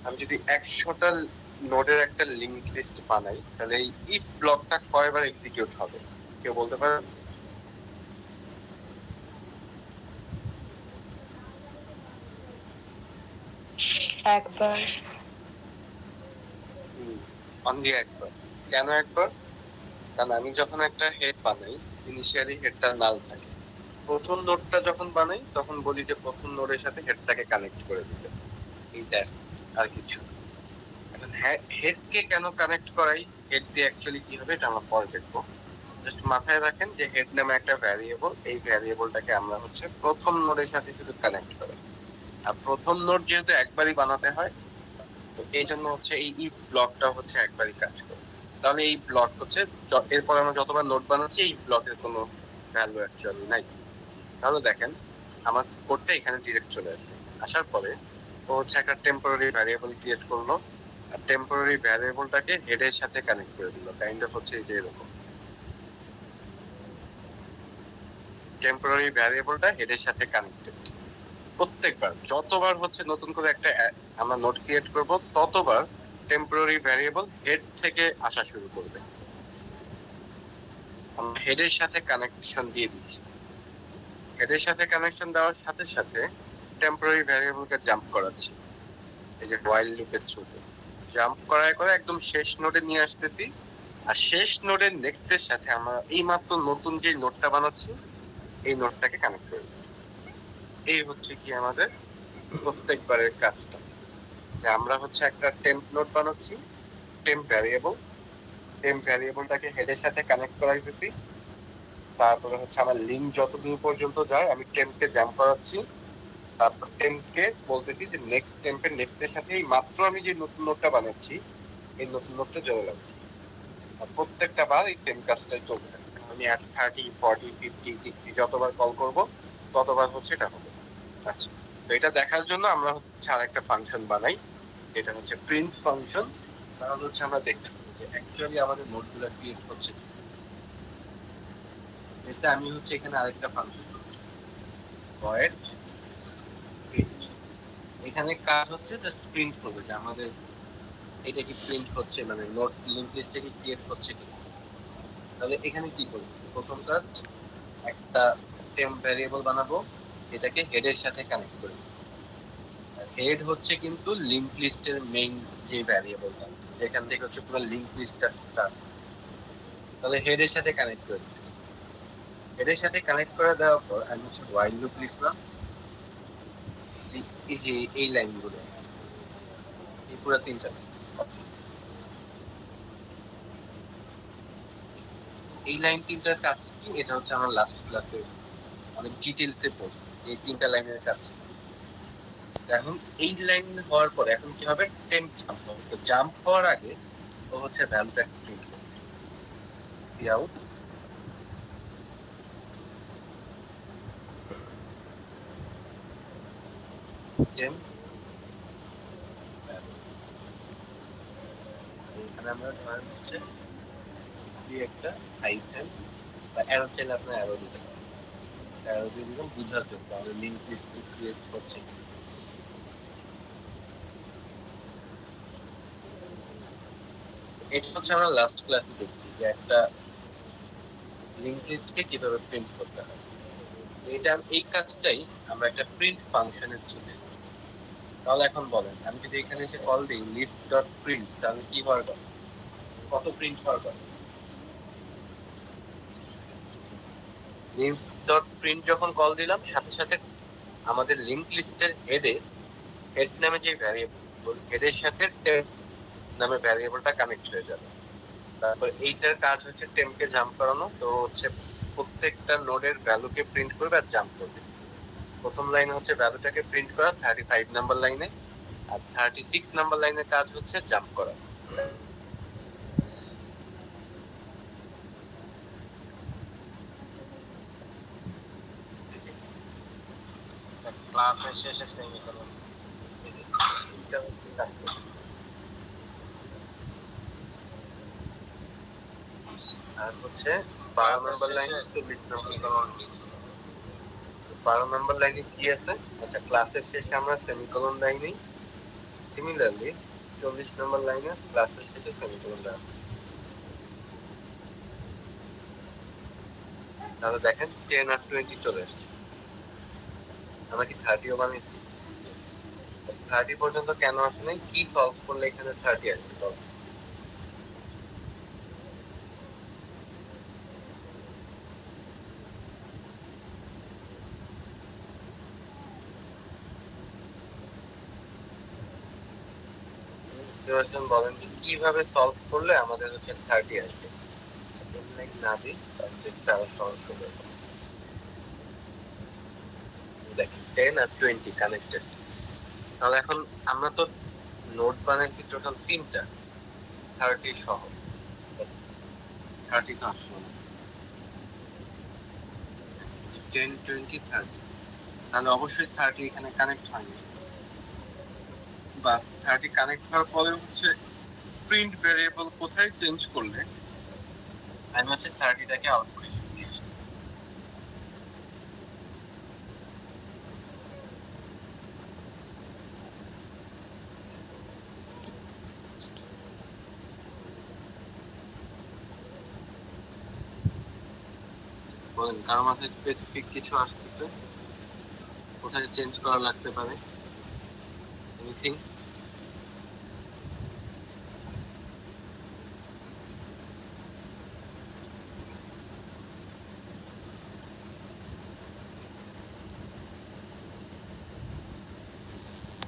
আমি যদি 100টা নোডের একটা লিংক লিস্ট বানাই, তাহলে এই ইফ ব্লকটা কয়বার এক্সিকিউট হবে কেউ বলতে পারে? একবার। অনলি একবার। কেন একবার? কারণ আমি যখন একটা হেড বানাই, ইনিশিয়ালি হেডটা নাল থাকে। প্রথম নোডটা যখন বানাই তখন বলি যে প্রথম নোডের সাথে হেডটাকে কানেক্ট করে দিতে, এই দ্যাটস, আর কিছু। একটা হেড কে কেন কানেক্ট করাই, হেড দিয়ে অ্যাকচুয়ালি কি হবে এটা আমরা পরে দেখবো। জাস্ট মাথায় রাখেন যে হেড নামে একটা ভ্যারিয়েবল, এই ভ্যারিয়েবলটাকে আমরা হচ্ছে প্রথম নোডের সাথে শুধু কানেক্ট করি। আর প্রথম নোড যেহেতু একবারই বানাতে হয়, তো এই জন্য হচ্ছে এই ইফ ব্লকটা হচ্ছে একবারই কাজ করে। তাহলে এই ব্লক হচ্ছে এরপর আমরা যতবার নোড বানাচ্ছি এই ব্লকের কোনো ভ্যালু অ্যাকচুয়ালি নাই। তাহলে দেখেন আমার কোডটা এখানে ডিরেক্ট চলে আসবে। আসার পরে ও হচ্ছে একটা টেম্পোরারি ভ্যারিয়েবল ক্রিয়েট করলো, আর টেম্পোরারি ভ্যারিয়েবলটাকে হেডের সাথে কানেক্ট করে দিল। কাইন্ড অফ হচ্ছে এই যে এরকম টেম্পোরারি ভ্যারিয়েবলটা হেডের সাথে কানেক্টেড। প্রত্যেকবার যতবার হচ্ছে নতুন করে একটা আমরা নোড ক্রিয়েট করব, ততবার টেম্পোরারি ভ্যারিয়েবল হেড থেকে আসা শুরু করবে। আমরা হেডের সাথে কানেকশন দিয়ে দিচ্ছি। হেডের সাথে কানেকশন দেওয়ার সাথে সাথে টেম্পোরারি ভ্যারিয়েবলকে জাম্প করাচ্ছি, এই যে হোয়াইল লুপের থ্রুতে জাম্প করায় করে একদম শেষ নোডে নিয়ে আসতেছি। আর শেষ নোডের নেক্সট এর সাথে আমরা এই মাত্র নতুন যে নোডটা বানাচ্ছি এই নোডটাকে কানেক্ট করে দিচ্ছি। এই হচ্ছে কি আমাদের প্রত্যেকবারের কাজটা, যে আমরা হচ্ছে একটা টেম্প নোড বানাচ্ছি, টেম্প ভ্যারিয়েবলটাকে হেডের সাথে কানেক্ট করাইতেছি। তারপরে হচ্ছে আমার লিঙ্ক যতদূর পর্যন্ত যায় আমি টেম্পকে জাম্প করাচ্ছি। তারপর টেম্পকে বলতেছি যে নেক্সট টেম্পের নেক্সট এর সাথে এই মাত্র আমি যে নতুন নোডটা বানাচ্ছি এই নতুন নোডটা জোড়া লাগবে। আর প্রত্যেকটা বার এই সেম কাজটাই চলতে থাকে। আমি 30, 40, 50, 60 যতবার কল করব ততবার হচ্ছে এটা হবে। আচ্ছা, তো এটা দেখার জন্য আমরা হচ্ছে আরেকটা ফাংশন বানাই, যেটা হচ্ছে প্রিন্ট ফাংশন। তাহলে হচ্ছে আমরা দেখতে পাবো যে অ্যাকচুয়ালি আমাদের নোডগুলো ক্রিয়েট হচ্ছে কি। এসে আমি হচ্ছে এখানে আরেকটা ফাংশন ভয়েড প্রিন্ট, এখানে কাজ হচ্ছে জাস্ট প্রিন্ট করবে যে আমাদের এটা কি প্রিন্ট হচ্ছে, মানে নোড লিংক লিস্টে কি ক্রিয়েট হচ্ছে কি। তাহলে এখানে কি করব, প্রথম কাজ একটা টেম্প ভ্যারিয়েবল বানাবো যেটাকে হেডের সাথে কানেক্ট করব। হেড হচ্ছে কিন্তু লিংক লিস্টের মেইন যে ভ্যারিয়েবলটা, যেখান থেকে হচ্ছে পুরো লিংক লিস্টটা স্টার্ট। তাহলে হেডের সাথে কানেক্ট করে দিই। হেডের সাথে কানেক্ট করে দেওয়ার পর আমি হচ্ছে হোয়াইল লুপ লিখলাম। এই যে এই লাইনগুলো, এই পুরো তিনটা লাইন, এই লাইন তিনটার কাজ কি এটা হচ্ছে আমরা লাস্ট ক্লাসে অনেক ডিটেলসে পড়ছি এই তিনটা লাইনের কাজ। এখন এই লাইন হওয়ার পর এখন কি হবে, টেম্প জাম্প হবে। তো জাম্প হওয়ার আগে ও হচ্ছে ভ্যালুটা প্রিন্ট করবে, আউট টেম্প ভ্যালু। এখানে আমরা ধরেন হচ্ছে দিয়ে একটা হাইফেন বা অ্যারো চাইলে আপনার অ্যারো দিতে পারেন, অ্যারো দিয়ে দিলাম বুঝার জন্য আমাদের লিংক লিস্ট ক্রিয়েট হচ্ছে। এটা হচ্ছে আমরা লাস্ট ক্লাসে দেখছি যে একটা লিংক লিস্টকে কিভাবে প্রিন্ট করতে হয়। এটা এই কাজটাই আমরা একটা প্রিন্ট ফাংশনের থ্রুতে। তাহলে এখন বলেন আমি যদি এখানে এসে কল দিই লিস্ট ডট প্রিন্ট, তাহলে কি হওয়ার কথা, কত প্রিন্ট হওয়ার কথা। লিস্ট ডট প্রিন্ট যখন কল দিলাম সাথে সাথে আমাদের লিংক লিস্টের হেড নামে যে ভ্যারিয়েবল, হেডের সাথে টেম্প নামে ভ্যারিয়েবলটা কানেক্ট হয়ে যাবে। তারপর এইটার কাজ হচ্ছে টেম্পকে জাম্প করানো। তো হচ্ছে প্রত্যেকটা নোডের ভ্যালুকে প্রিন্ট করবে আর জাম্প করবে। প্রথম লাইনে হচ্ছে ভ্যালুটাকে প্রিন্ট করা 35 নাম্বার লাইনে, আর 36 নাম্বার লাইনের কাজ হচ্ছে জাম্প করা। ক্লাসের শেষে সেমিকোলন। এইটা হচ্ছে কাজ করছে। আর হচ্ছে 12 নাম্বার লাইনে 40 নাম্বার সেমিকোলন মিস। 12 নাম্বার লাইনে কি আছে, আচ্ছা ক্লাসের শেষে আমরা সেমিকোলন লাইন নেই। সিমিলারলি 40 নাম্বার লাইনে ক্লাসের শেষে সেমিকোলন দেওয়া। তাহলে দেখেন 10 আর 20 চলে আসছে। আমরা কি 30ও বানিয়েছি? 30 পর্যন্ত কেন আসে নাই, কি সলভ করলে এখানে 30 আসবে বলো? কেউ একজন বলেন যে কিভাবে সলভ করলে আমাদের হচ্ছে 30 আসবে। লাইক না দিই তাহলে দেখতে আরো সহজ হবে। দেখেন 10 আর 20 কানেক্টেড। তাহলে এখন আমরা তো নোট বানাইছি টোটাল 3টা 30 সহ। 30 তো আসলো না। 10 20 30, তাহলে অবশ্যই 30 এখানে কানেক্ট হয়নি, বা 30 কানেক্ট হওয়ার পরে হচ্ছে প্রিন্ট ভেরিয়েবল কোথায় চেঞ্জ করলে আমি হচ্ছে 30টাকে আউট করে নিয়ে আসি। বলেন কারো মাথায় স্পেসিফিক কিছু আসতেছে কোথায় চেঞ্জ করা লাগতে পারে? এনিথিং?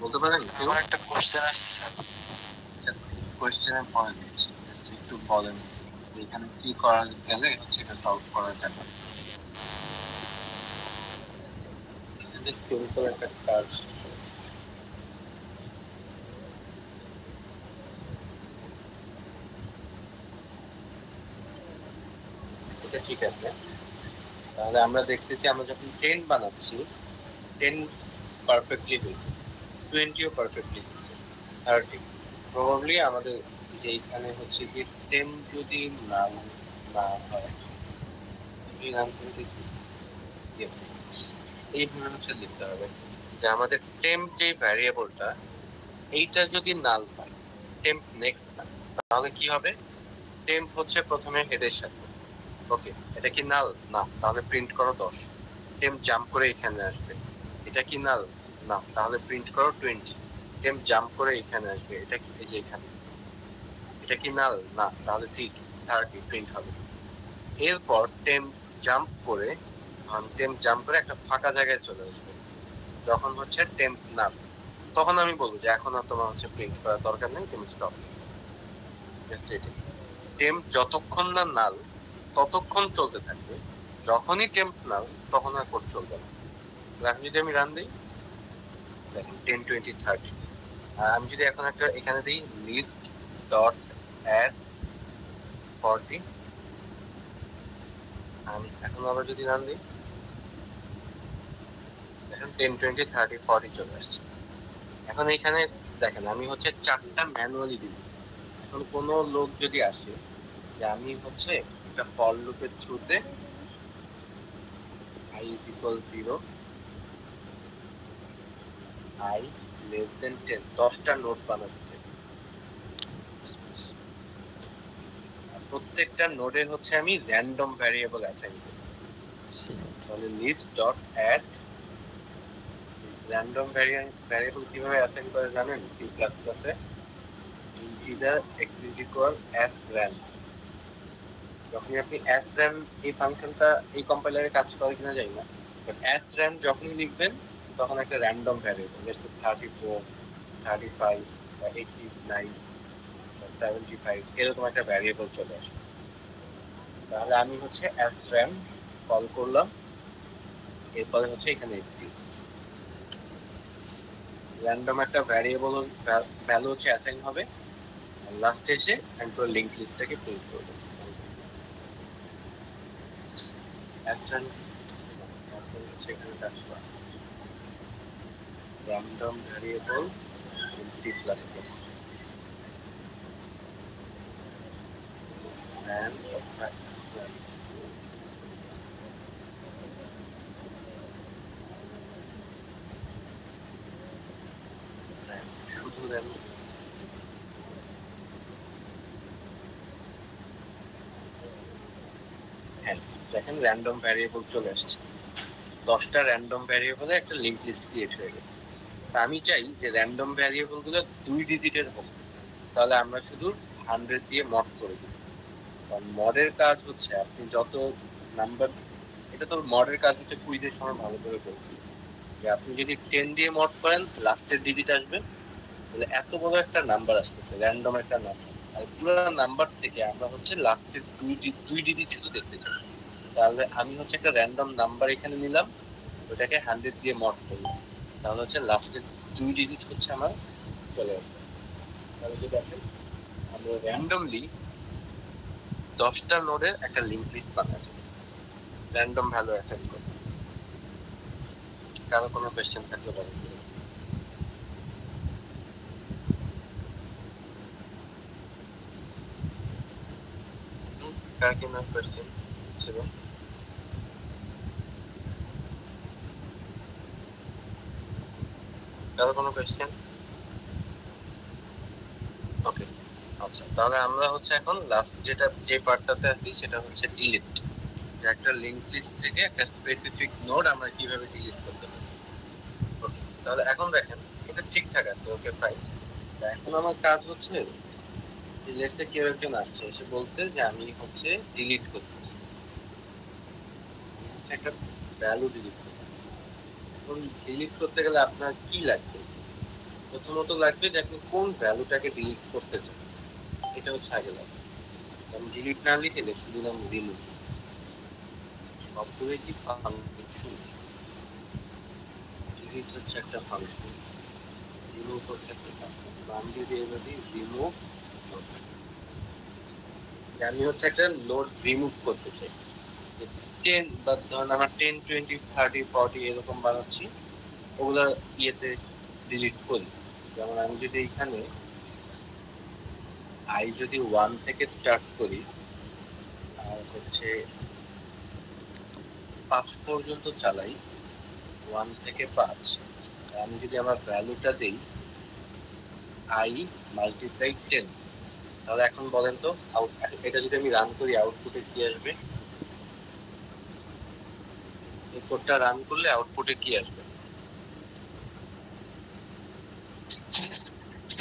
বলতে পারেন কেউ? আমার একটা কোশ্চেন আসছে। কোয়েশ্চেনের পরে দিচ্ছি, একটু বলেন এখানে কি করা গেলে হচ্ছে এটা সলভ করা যাবে। এখানে সিম্পল একটা কাজ। এটা ঠিক আছে, তাহলে আমরা দেখতেছি আমরা যখন 10 বানাচ্ছি 10 পারফেক্টলি হয়েছে, 20ও পারফেক্টলি হয়েছে, 30 প্রবাবলি আমাদের যে এখানে হচ্ছে যে 10 যদি নাল না হয়, যদি নাল করে দেখি, ইয়েস, এইভাবে হচ্ছে লিখতে হবে যে আমাদের টেম্প যে ভ্যারিয়েবলটা এইটা যদি নাল হয়, টেম্প নেক্সট না, তাহলে কি হবে? টেম্প হচ্ছে প্রথমে হেডের সাথে, ওকে, এটা কি নাল না, তাহলে প্রিন্ট করো 10। টেম্প জাম্প করে এখানে আসবে, এটা কি নাল না, তাহলে প্রিন্ট করো 20। টেম্প জাম্প করে এখানে আসবে, এটা কি, এই যে এখানে, এটা কি নাল না, তাহলে ঠিক 30 প্রিন্ট হবে। এরপর টেম্প জাম্প করে একটা ফাঁকা জায়গায় চলে আসবে, যখন হচ্ছে টেম্প নাল, তখন আমি বলবো যে এখন আর তোমার হচ্ছে প্রিন্ট করার দরকার নেই, তুমি স্টপ। টেম্প যতক্ষণ না নাল ততক্ষণ চলতে থাকবে, যখনই টেম্প নাল তখন আর কোড চলবে না। এখন যদি আমি রান দিই, দেখেন 10 20 30। আমি যদি এখন একটা এখানে দিই লিস্ট ডট অ্যাড 40, আমি এখন আবার যদি রান দিই, দেখেন 10 20 30 40 চলে আসছে। এখন এখানে দেখেন আমি হচ্ছে 4টা ম্যানুয়ালি দিব। এখন কোনো লোক যদি আসে যে আমি হচ্ছে একটা ফর লুপের থ্রুতে i is equal 0, i less than 10, 10টা নোট বানাতে চাই। প্রত্যেকটা নোডে হচ্ছে আমি র্যান্ডম ভ্যারিয়েবল অ্যাসাইন করি। তাহলে list dot add random variable কিভাবে অ্যাসাইন করে জানেন? সি প্লাস প্লাসে integer x is equal sran। যখনই আপনি sran, এই ফাংশনটা এই কম্পাইলারে কাজ করে কিনা জানি না, বাট sran যখনই লিখবেন তখন একটা র্যান্ডম ভ্যারিয়েবল, লেটস সে 34 35 বা 89 বা 75 এরকম একটা ভ্যারিয়েবল চলে আসবে। তাহলে আমি হচ্ছে sran কল করলাম, এরপরে হচ্ছে এখানে র্যান্ডম একটা ভ্যারিয়েবল ভ্যালু হচ্ছে অ্যাসাইন হবে, আর লাস্টে এসে আমি পুরো লিংক লিস্টটাকে প্রিন্ট করব। অ্যাসাইন হচ্ছে এখানে কাজ করা random variable in C plus plus, শুধু র্যান্ডম। হ্যাঁ, দেখেন র্যান্ডম ভ্যারিয়েবল চলে আসছে, 10টা র্যান্ডম ভ্যারিয়েবলে একটা লিংক লিস্ট ক্রিয়েট হয়ে গেছে। তা আমি চাই যে র্যান্ডম ভ্যারিয়েবল গুলো 2 ডিজিটের হোক, তাহলে আমরা শুধু 100 দিয়ে মড করে দিই। কারণ মডের কাজ হচ্ছে আপনি যত নাম্বার, এটা তো মডের কাজ হচ্ছে কুইজের সময় ভালো করে বলছি যে আপনি যদি 10 দিয়ে মড করেন লাস্টের ডিজিট আসবে, তাহলে এত বড় একটা নাম্বার আসতেছে, র্যান্ডম একটা নাম্বার, আর পুরো নাম্বার থেকে আমরা হচ্ছে লাস্টের দুই ডিজিট শুধু দেখতে চাই। তাহলে আমি হচ্ছে একটা র্যান্ডম নাম্বার এখানে নিলাম, ওটাকে 100 দিয়ে মড করলাম, তাহলে হচ্ছে লাস্টের দুই ডিজিট হচ্ছে আমার চলে আসবে। তাহলে যদি দেখেন আমরা র্যান্ডমলি 10টা নোডের একটা লিংক লিস্ট বানাচ্ছি, র্যান্ডম ভ্যালু অ্যাসাইন করে। কারো কোনো কোয়েশ্চেন থাকলে বলেন। কার কি না কোয়েশ্চেন ছিল? কারো কোনো কোয়েশ্চেন? ওকে, আচ্ছা, তাহলে আমরা হচ্ছে এখন লাস্ট যে পার্টটাতে আছি সেটা হচ্ছে ডিলিট। একটা লিংক লিস্ট থেকে একটা স্পেসিফিক নোড আমরা কিভাবে ডিলিট করতে পারি। ওকে, তাহলে এখন দেখেন এটা ঠিকঠাক আছে, ওকে ফাইন। এখন আমার কাজ হচ্ছে যে লেটসে কেউ একজন আসছে, এসে বলছে যে আমি হচ্ছে ডিলিট করতে চাই, আমি হচ্ছে একটা ভ্যালু ডিলিট করতে চাই। এখন ডিলিট করতে গেলে আপনার কি লাগবে? প্রথমত লাগবে যে আপনি কোন ভ্যালুটাকে ডিলিট করতে চান, এটা হচ্ছে আগে লাগবে। আমি ডিলিট না লিখে শুধু নাম রিমুভ, সবগুলোই কি ফাংশন। ডিলিট হচ্ছে একটা ফাংশন, রিমুভ হচ্ছে একটা ফাংশন। নাম দিয়ে দিয়ে যদি রিমুভ, আমি হচ্ছে একটা নোড রিমুভ করতে চাই। 10 বা ধরেন আমার 10, 20, 30, 40 এরকম বানাচ্ছি, ওগুলা ইয়েতে ডিলিট করি। যেমন আমি যদি এখানে যদি 1 থেকে স্টার্ট করি আর হচ্ছে 5 পর্যন্ত চালাই, 1 থেকে 5, আমি যদি আমার ভ্যালুটা দেই i মাল্টিপ্লাই 10, তাহলে এখন বলেন তো এটা যদি আমি রান করি আউটপুটে কি আসবে? এই কোডটা রান করলে আউটপুটে কি আসবে?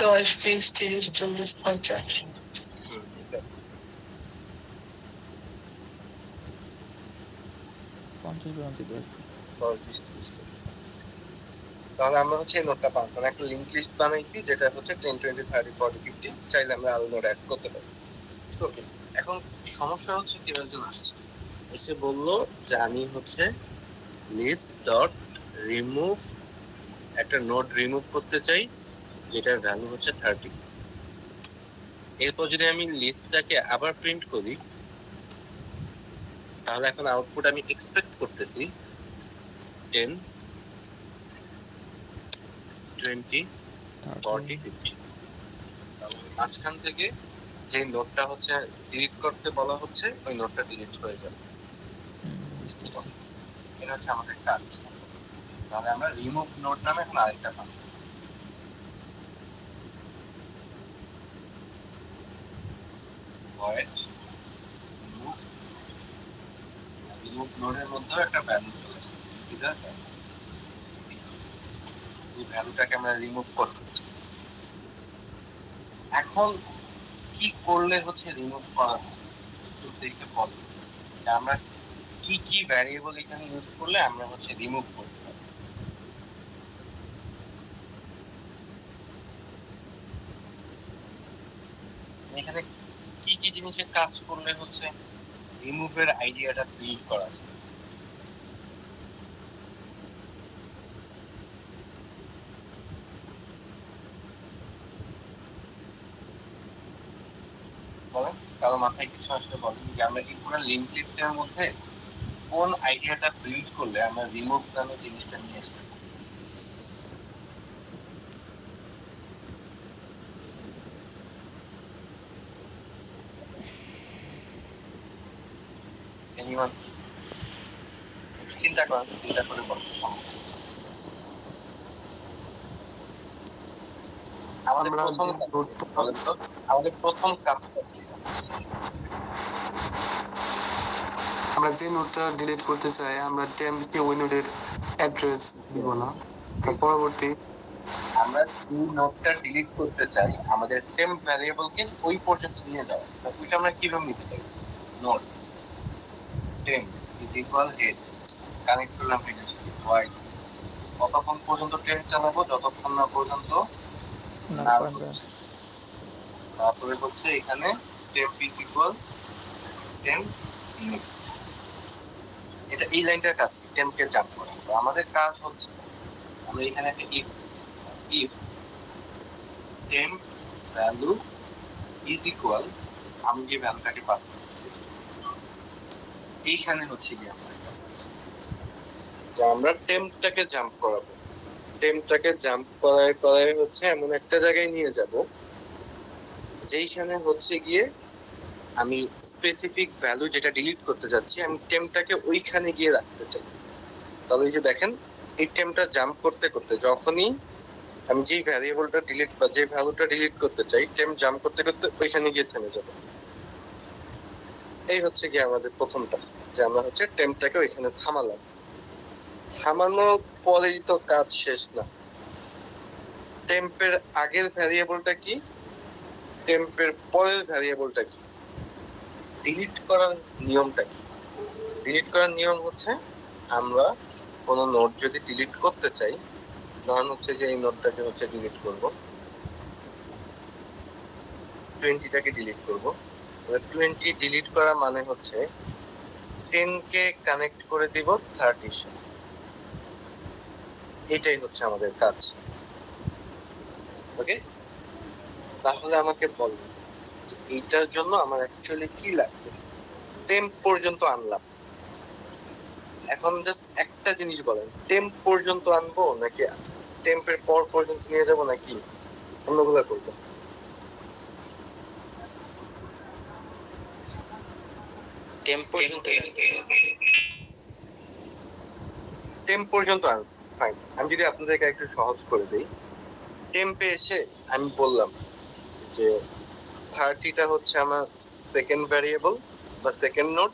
10, 20, 30, 40, 50। exactly. 50 পর্যন্ত আসবে। 10, 20, 30, 40। তাহলে আমরা হচ্ছে এই নোটটা পাবো, মানে একটা লিংক লিস্ট বানাইছি যেটা হচ্ছে 10, 20, 30, 40, 50, চাইলে আমরা আরো নোড অ্যাড করতে পারি। ওকে, এখন সমস্যা হচ্ছে কেউ একজন আসছে, এসে বলল যে আমি হচ্ছে লিস্ট ডট রিমুভ একটা নোড রিমুভ করতে চাই যেটার ভ্যালু হচ্ছে 30। এরপর যদি আমি লিস্টটাকে আবার প্রিন্ট করি, তাহলে এখন আউটপুট আমি এক্সপেক্ট করতেছি 10, 20, 40, 50। তাহলে মাঝখান থেকে যে নোটটা হচ্ছে ডিলিট করতে বলা হচ্ছে ওই নোটটা ডিলিট হয়ে যাবে। বুঝতে পারছি। এটা হচ্ছে আমাদের কাজ। তাহলে আমরা রিমুভ নোট নামে এখন আরেকটা ফাংশন, ভয়েড রিমুভ নোডের মধ্যেও একটা ভ্যালু চলে আসবে, ঠিক আছে? এই ভ্যালুটাকে আমরা রিমুভ করতে চাই। এখন কি করলে হচ্ছে রিমুভ করা যায় একটু দেখে বলো, যে আমরা কি কি ভ্যারিয়েবল এখানে ইউজ করলে আমরা হচ্ছে রিমুভ করতে পারি। এখানে কি কি জিনিসের কাজ করলে হচ্ছে রিমুভের আইডিয়াটা বিল্ড করা যায়? বলেন, কারো মাথায় কিছু আসলে বলেন যে আমরা এই পুরো লিংক লিস্টের মধ্যে কোন আইডিয়াটা বিল্ড করলে আমরা রিমুভ নামে জিনিসটা নিয়ে আসতে পারি। Anyone? একটু চিন্তা করেন, চিন্তা করে বলেন। আমাদের প্রথম বলেন তো, আমাদের প্রথম কাজটা কি? আমরা যে নোটটা ডিলিট করতে চাই আমরা টেম্পকে ওই নোটের অ্যাড্রেস দিব না, তার পরবর্তী আমরা যে নোটটা ডিলিট করতে চাই আমাদের টেম্প ভ্যারিয়েবলকে ওই পর্যন্ত নিয়ে যাওয়া, তো ওইটা আমরা কিভাবে নিতে পারি? Node temp is equal head, connect করলাম হেডের সাথে ওয়াই, কতক্ষণ পর্যন্ত টেম্প চালাবো? যতক্ষণ না পর্যন্ত না নাল পয়েন্ট হচ্ছে, তারপরে হচ্ছে এখানে temp is equal temp next. এটা এই লাইনটার কাজ কি, টেম্পকে জাম্প করা। তো আমাদের কাজ হচ্ছে আমরা এখানে একটা if if temp value is equal, আমি যে ভ্যালুটাকে পাস করতেছি এইখানে হচ্ছে কি আমরা টেম্পটাকে জাম্প করাবো। টেম্পটাকে জাম্প করায় হচ্ছে এমন একটা জায়গায় নিয়ে যাব যেইখানে হচ্ছে গিয়ে আমি স্পেসিফিক ভ্যালু যেটা ডিলিট করতে যাচ্ছি আমি টেম্পটাকে ওইখানে গিয়ে রাখতে চাই। তাহলে এই যে দেখেন এই টেম্পটা জাম্প করতে করতে যখনই আমি যেই ভ্যারিয়েবলটা ডিলিট বা যে ভ্যালুটা ডিলিট করতে চাই টেম্প জাম্প করতে করতে ওইখানে গিয়ে থেমে যাবে। এই হচ্ছে গিয়ে আমাদের প্রথম টাস্ক, যে আমরা হচ্ছে টেম্পটাকে ওইখানে থামালাম। থামানোর পরেই তো কাজ শেষ না। টেম্পের আগের ভ্যারিয়েবলটা কি, টেম্পের পরের ভ্যারিয়েবলটা কি, ডিলিট করার নিয়মটা কি? ডিলিট করার নিয়ম হচ্ছে আমরা কোনো নোট যদি ডিলিট করতে চাই, ধরুন হচ্ছে যে এই নোটটাকে হচ্ছে ডিলিট করব, 20টাকে ডিলিট করব। 20 ডিলিট করা মানে হচ্ছে 10 কে কানেক্ট করে দিব 30 এর সাথে। এটাই হচ্ছে আমাদের কাজ। ওকে, তাহলে আমাকে বলুন যে এইটার জন্য আমার অ্যাকচুয়ালি কি লাগবে। টেম্প পর্যন্ত আনলাম, এখন জাস্ট একটা জিনিস বলেন, টেম্প পর্যন্ত আনবো নাকি টেম্পের পর পর্যন্ত নিয়ে যাবো নাকি অন্যগুলা করবো? টেম্প পর্যন্ত টেম্প পর্যন্ত আনছি, ফাইন। আমি যদি আপনাদেরকে একটু সহজ করে দিই, টেম্পে এসে আমি বললাম যে 30টা হচ্ছে আমার সেকেন্ড ভ্যারিয়েবল বা সেকেন্ড নোট,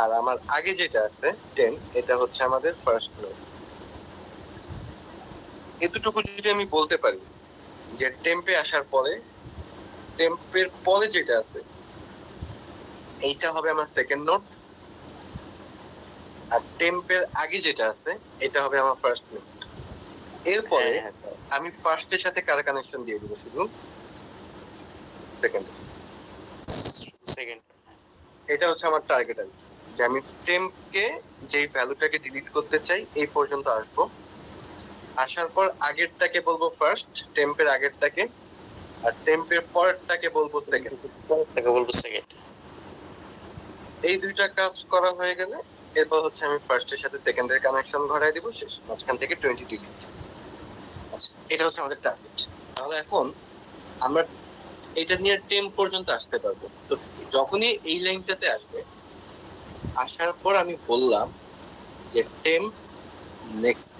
আর আমার আগে যেটা আছে 10 এটা হচ্ছে আমাদের ফার্স্ট নোট। এতটুকু যদি আমি বলতে পারি যে টেম্পে আসার পরে টেম্পের পরে যেটা আছে এইটা হবে আমার সেকেন্ড নোট, আর টেম্পের আগে যেটা আছে এটা হবে আমার ফার্স্ট নোট। এরপরে আমি ফার্স্টের সাথে কার কানেকশন দিয়ে দিব, শুধু সেকেন্ড। এটা হচ্ছে আমার টার্গেট আর কি, যে আমি টেম্পকে যেই ভ্যালুটাকে ডিলিট করতে চাই এই পর্যন্ত আসবো। আসার পর আগেরটাকে বলবো ফার্স্ট, টেম্পের আগেরটাকে, আর টেম্পের পরেরটাকে বলবো সেকেন্ড। এই দুইটা কাজ করা হয়ে গেলে এরপর হচ্ছে আমি ফার্স্টের সাথে সেকেন্ডের কানেকশন ঘটাই দিব, শেষ। মাঝখান থেকে 20 ডিলিট। আচ্ছা, এটা হচ্ছে আমাদের টার্গেট। তাহলে এখন আমরা এটা নিয়ে টেম্প পর্যন্ত আসতে পারবো। তো যখনই এই লাইনটাতে আসবে, আসার পর আমি বললাম যে টেম্প নেক্সট,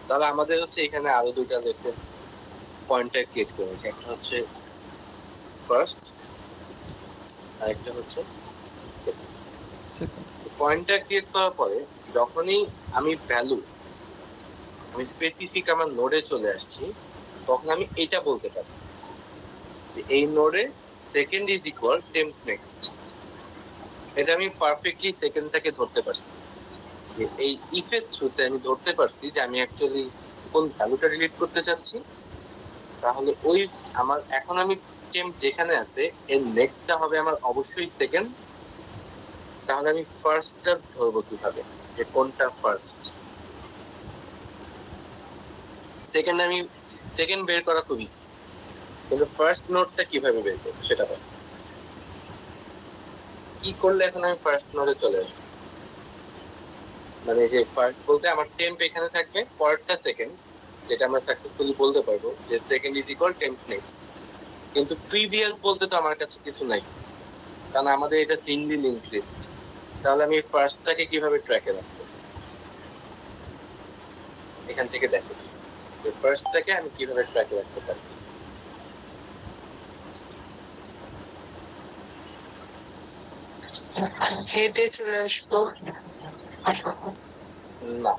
তাহলে আমাদের হচ্ছে এখানে আরো দুইটা লেফটের পয়েন্টার ক্রিয়েট করে, একটা হচ্ছে ফার্স্ট আর একটা হচ্ছে সেকেন্ড। পয়েন্টার ক্রিয়েট করার পরে যখনই আমি ভ্যালু আমি স্পেসিফিক আমার নোডে চলে আসছি, তখন আমি এটা বলতে পারি যে এই নোডে second is equal temp next. এটা আমি পারফেক্টলি সেকেন্ডটাকে ধরতে পারছি, যে এই ইফের থ্রুতে আমি ধরতে পারছি যে আমি অ্যাকচুয়ালি কোন ভ্যালুটা ডিলিট করতে চাচ্ছি। তাহলে ওই আমার এখন আমি টেম্প যেখানে আছে এর নেক্সটটা হবে আমার অবশ্যই সেকেন্ড। তাহলে আমি ফার্স্টটা ধরবো কিভাবে, যে কোনটা ফার্স্ট? সেকেন্ড আমি সেকেন্ড বের করা খুব ইজি, কিন্তু ফার্স্ট নোটটা কিভাবে বের করবো সেটা বল। কি করলে এখন আমি ফার্স্ট নোটে চলে আসবো? মানে যে ফার্স্ট বলতে আমার টেম্প এখানে থাকবে, পরেরটা সেকেন্ড, যেটা আমরা সাকসেসফুলি বলতে পারবো যে second is equal temp next. কিন্তু প্রিভিয়াস বলতে তো আমার কাছে কিছু নাই, কারণ আমাদের এটা সিঙ্গেল লিংক লিস্ট। তাহলে আমি ফার্স্টটাকে কিভাবে ট্র্যাকে রাখবো? এখান থেকে দেখো যে ফার্স্টটাকে আমি কিভাবে ট্র্যাকে রাখতে পারি। হেডে চলে আসবো। না,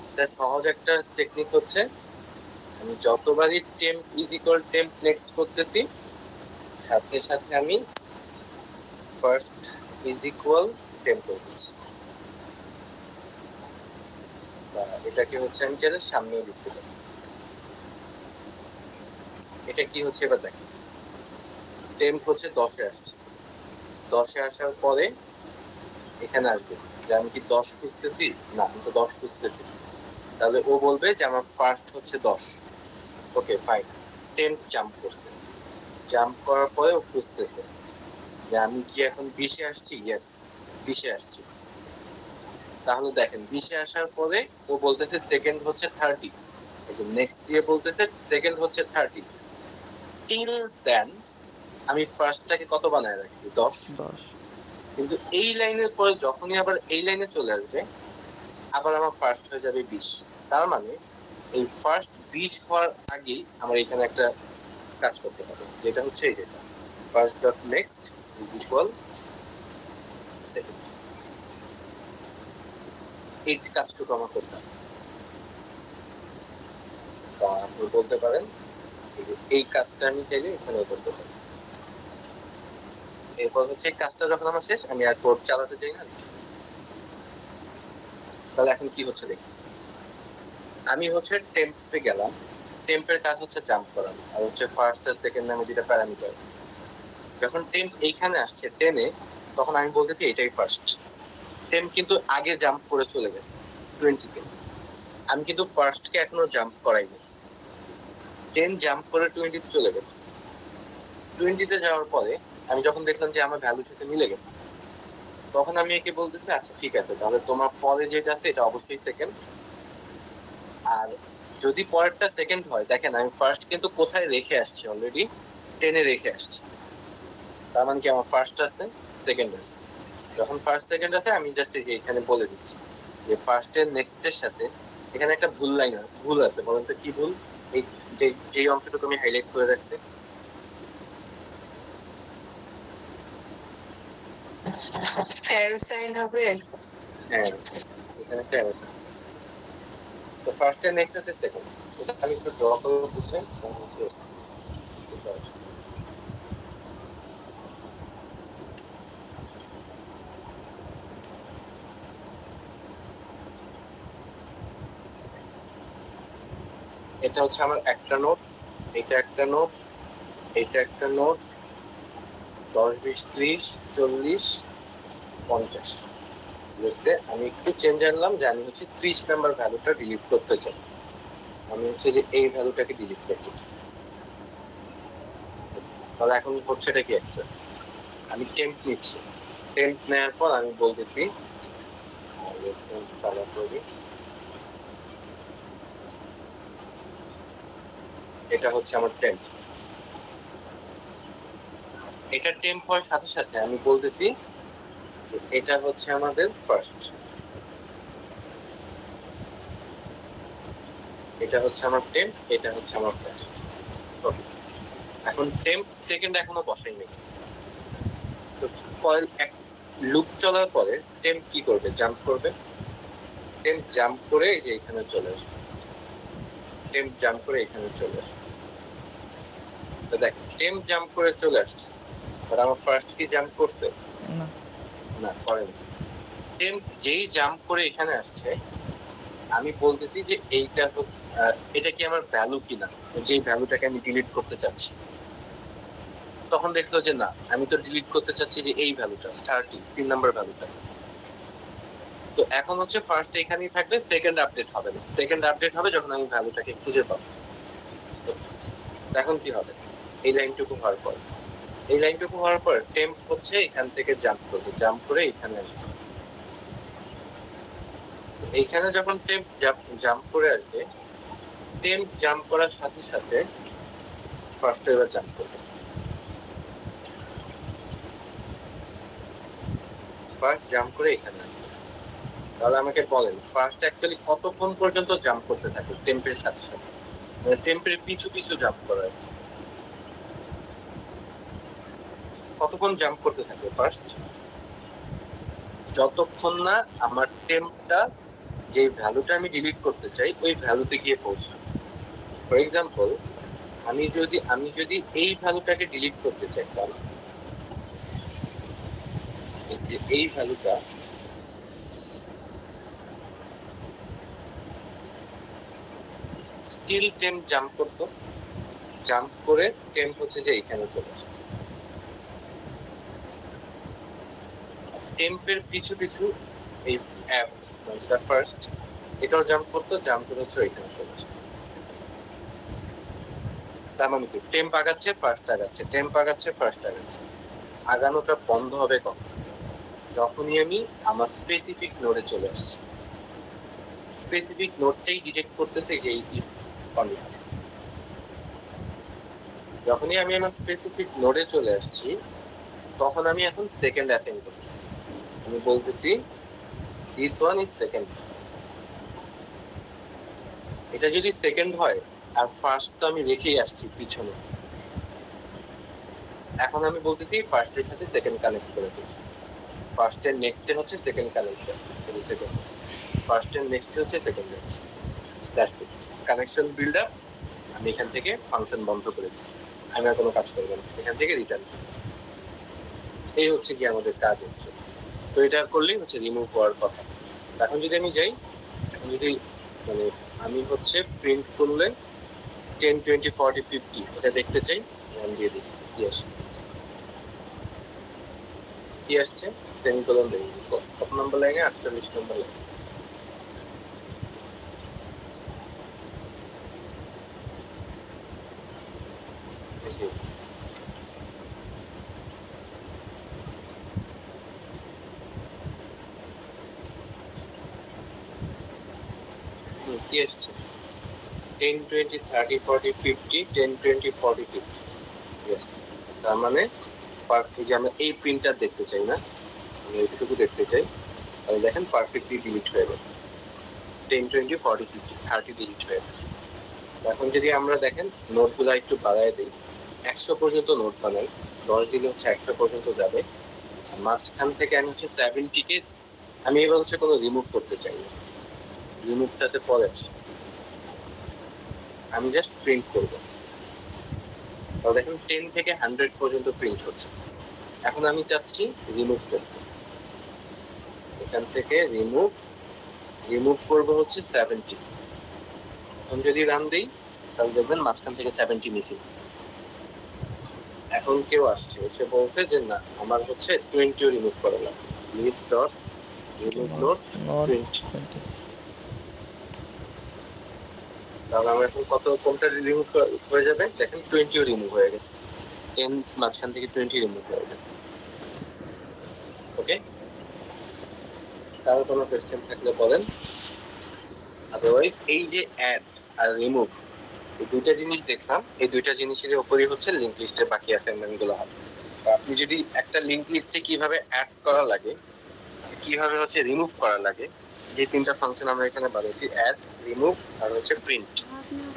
এটা সহজ একটা টেকনিক হচ্ছে, আমি যতবারই temp is equal temp next করতেছি সাথে সাথে আমি ফার্স্ট ইজ ইকুয়াল টেম্প করতেছি। এটাকে হচ্ছে আমি চাইলে সামনেও লিখতে পারি। এটা কি হচ্ছে এবার দেখেন, টেম্প হচ্ছে 10 এ আসছে, 10 এ আসার পরে এখানে আসবে যে আমি কি 10 খুঁজতেছি, না আমি তো 10 খুঁজতেছি, তাহলে ও বলবে যে আমার ফার্স্ট হচ্ছে 10। ওকে ফাইন, টেম্প জাম্প করছে, জাম্প করার পরে ও খুঁজতেছে যে আমি কি এখন 20 এ আসছি, ইয়েস 20 এ আসছি। তাহলে দেখেন 20 এ আসার পরে ও বলতেছে সেকেন্ড হচ্ছে 30, এই যে নেক্সট দিয়ে বলতেছে সেকেন্ড হচ্ছে 30। টিল দেন আমি ফার্স্টটাকে কত বানায় রাখছি, 10। 10। কিন্তু এই লাইনের পরে যখনই আবার এই লাইনে চলে আসবে আবার আমার ফার্স্ট হয়ে যাবে 20। তার মানে এই ফার্স্ট 20 হওয়ার আগেই আমার এখানে একটা কাজ করতে হবে, যেটা হচ্ছে এই যেটা first dot next is equal second. এই কাজটুকু আমার করতে হবে। বা আপনি বলতে পারেন এই যে এই কাজটা আমি চাইলে এখানে করতে পারি। এরপর হচ্ছে এই কাজটা যখন আমার শেষ, আমি আর কোড চালাতে চাই না। তাহলে এখন কি হচ্ছে দেখি, আমি হচ্ছে টেম্পে গেলাম, টেম্পের কাজ হচ্ছে জাম্প করানো, আর হচ্ছে ফার্স্ট আর সেকেন্ড নামে দুটো প্যারামিটার। যখন টেম্প এইখানে আসছে 10 এ, তখন আমি বলতেছি এটাই ফার্স্ট। টেম্প কিন্তু আগে জাম্প করে চলে গেছে 20 তে, আমি কিন্তু ফার্স্ট কে এখনো জাম্প করাইনি। 10 জাম্প করে 20 তে চলে গেছে। 20 তে যাওয়ার পরে আমি যখন দেখলাম যে আমার ভ্যালুর সাথে মিলে গেছে, তখন আমি একে বলতেছি আচ্ছা ঠিক আছে, তাহলে তোমার পরে যেটা আছে এটা অবশ্যই সেকেন্ড। আর যদি পরেরটা সেকেন্ড হয়, দেখেন আমি ফার্স্ট কিন্তু কোথায় রেখে আসছি, অলরেডি 10 এ রেখে আসছি। তার মানে কি আমার ফার্স্ট আছে, সেকেন্ড আছে। যখন ফার্স্ট সেকেন্ড আছে আমি জাস্ট এই যে এখানে বলে দিচ্ছি যে ফার্স্ট এর নেক্সট এর সাথে এখানে একটা ভুল আছে, বলেন তো কি ভুল? এই যে অংশটুকু আমি হাইলাইট করে রাখছি, অ্যারো সাইন হবে। হ্যাঁ এখানে একটা error আছে। তো ফার্স্ট এর নেক্সট হচ্ছে সেকেন্ড, এটা আমি একটু ড্র করে বুঝে এটা হচ্ছে আমার একটা নোট, এটা একটা নোট, এটা একটা নোট, 10 20 30 40 50 বুঝতে। আমি একটু চেঞ্জ আনলাম যে আমি হচ্ছে 30 নাম্বার ভ্যালুটা ডিলিট করতে চাই, আমি হচ্ছে যে এই ভ্যালুটাকে ডিলিট করতে চাই। তাহলে এখন হচ্ছে এটা কি অ্যাকচুয়ালি আমি টেম্প নিচ্ছি, টেম্প নেওয়ার পর আমি বলতেছি এটা হচ্ছে আমার টেম্প। এটা টেম্প হওয়ার সাথে সাথে আমি বলতেছি এটা হচ্ছে আমাদের ফার্স্ট, এটা হচ্ছে আমার টেম্প, এটা হচ্ছে আমার ফার্স্ট। ওকে, এখন টেম্প সেকেন্ড এখনো বসাই নেই। তো কয়েল এক লুপ চলার পরে টেম্প কি করবে, জাম্প করবে। টেম্প জাম্প করে এই যে এখানে চলে আসবে, টেম্প জাম্প করে এখানে চলে আসবে। তো দেখ টেম্প জাম্প করে চলে আসছে, আর আমার ফার্স্ট কি জাম্প করছে? না। না করেনি। টেম্প যেই জাম্প করে এখানে আসছে, আমি বলতেছি যে এইটা এটা কি আমার ভ্যালু কিনা, যে ভ্যালুটাকে আমি ডিলিট করতে চাচ্ছি। তখন দেখলো যে না, আমি তো ডিলিট করতে চাচ্ছি যে এই ভ্যালুটা 30, 3 নাম্বার ভ্যালুটা। তো এখন হচ্ছে ফার্স্ট এখানেই থাকবে, সেকেন্ড আপডেট হবে না। সেকেন্ড আপডেট হবে যখন আমি ভ্যালুটাকে খুঁজে পাবো। এখন কি হবে, এই লাইনটুকু হওয়ার পর, এই লাইনটুকু হওয়ার পর টেম্প হচ্ছে এখান থেকে জাম্প করবে, জাম্প করে এখানে আসবে। এইখানে যখন টেম্প জাম্প করে আসবে, টেম্প জাম্প করার সাথে সাথে ফার্স্ট এবার জাম্প করবে। ফার্স্ট জাম্প করে এখানে আসবে। তাহলে আমাকে বলেন ফার্স্ট অ্যাকচুয়ালি কতক্ষণ পর্যন্ত জাম্প করতে থাকে টেম্পের সাথে সাথে, মানে টেম্পের পিছু পিছু জাম্প করা, কতক্ষণ জাম্প করতে থাকে ফার্স্ট? যতক্ষণ না আমার টেম্পটা যে ভ্যালুটা আমি ডিলিট করতে চাই ওই ভ্যালুতে গিয়ে পৌঁছায়। ফর এক্সাম্পল আমি যদি এই ভ্যালুটাকে ডিলিট করতে চাই, তাহলে এই ভ্যালুটা স্টিল টেম্প জাম্প করতো, জাম্প করে টেম্প হচ্ছে যে এখানে চলে আসে। টেম্পের পিছু পিছু এই অ্যাপ যেটা ফার্স্ট, এটাও জাম্প করতো, জাম্প করে হচ্ছে এখানে চলে আসে। তার মানে কি টেম্প আগাচ্ছে, ফার্স্ট আগাচ্ছে, টেম্প আগাচ্ছে, ফার্স্ট আগাচ্ছে। আগানোটা বন্ধ হবে কখন? যখনই আমি আমার স্পেসিফিক নোডে চলে আসছি। স্পেসিফিক নোডটাই ডিটেক্ট করতেছে যে এই কন্ডিশন। যখনই আমি আমার স্পেসিফিক নোডে চলে আসছি, তখন আমি এখন সেকেন্ড অ্যাসাইন করতেছি। আমি বলতেছি দিস ওয়ান ইজ সেকেন্ড। এটা যদি সেকেন্ড হয় আর ফার্স্ট তো আমি রেখেই আসছি পিছনে, এখন আমি বলতেছি ফার্স্টের সাথে সেকেন্ড কানেক্ট করে দিই। ফার্স্টের নেক্সটে হচ্ছে সেকেন্ড কানেক্ট, সেকেন্ড ফার্স্টের নেক্সটে হচ্ছে second. That's it, connection build up. আমি এখান থেকে ফাংশন বন্ধ করে দিচ্ছি, আমি আর কোনো কাজ করবো না, এখান থেকে রিটার্ন। এই হচ্ছে কি আমাদের কাজ হচ্ছে। তো এটা করলেই হচ্ছে রিমুভ হওয়ার কথা। এখন যদি আমি যাই, এখন যদি মানে আমি হচ্ছে প্রিন্ট করলে 10, 20, 40, 50 এটা দেখতে চাই, নাম দিয়ে দেখি কি আসে। কি আসছে? সেমিকোলন দেই। কত নম্বর লাইনে? 48 নম্বর লাইন। কি আসছে? 10, 20, 30, 40, 50, 10, 20, 40, 50। ইয়েস, তার মানে এই যে আমরা এই প্রিন্টটা দেখতে চাই না, আমি এইটুকু দেখতে চাই, তাহলে দেখেন পারফেক্টলি ডিলিট হয়ে গেল। 10, 20, 40, 50, 30 ডিলিট হয়ে গেল। এখন যদি আমরা দেখেন নোটগুলো একটু বাড়ায় দিই, 100 পর্যন্ত নোট বানাই, 10 দিলে হচ্ছে 100 পর্যন্ত যাবে। মাঝখান থেকে আমি হচ্ছে 70 কে আমি এবার হচ্ছে কোনো রিমুভ করতে চাই না, রিমুভটাতে পরে আসে, আমি জাস্ট প্রিন্ট করবো। তাহলে দেখেন 10 থেকে 100 পর্যন্ত প্রিন্ট হচ্ছে। এখন আমি চাচ্ছি রিমুভ করতে, এখান থেকে রিমুভ করবো হচ্ছে 70। এখন যদি রান দিই তাহলে দেখবেন মাঝখান থেকে 70 মিসিং। এখন কেউ আসছে, এসে বলছে যে না আমার হচ্ছে 20 রিমুভ করা লাগবে। List dot remove node not 20। 20। তাহলে আমরা এখন কোনটা রিমুভ হয়ে যাবে? দেখেন 20 রিমুভ হয়ে গেছে, 10 মাঝখান থেকে 20 রিমুভ হয়ে গেছে। ওকে, কারো কোনো কোয়েশ্চেন থাকলে বলেন, আদারওয়াইজ এই যে অ্যাড আর রিমুভ এই দুইটা জিনিস দেখলাম, এই দুইটা জিনিসের উপরই হচ্ছে লিংক লিস্টের বাকি অ্যাসাইনমেন্ট গুলো হবে। তো আপনি যদি একটা লিংক লিস্টে কিভাবে অ্যাড করা লাগে, কিভাবে হচ্ছে রিমুভ করা লাগে, যে তিনটা ফাংশন আমরা এখানে বানাইছি, অ্যাড, রিমুভ আর হচ্ছে প্রিন্ট,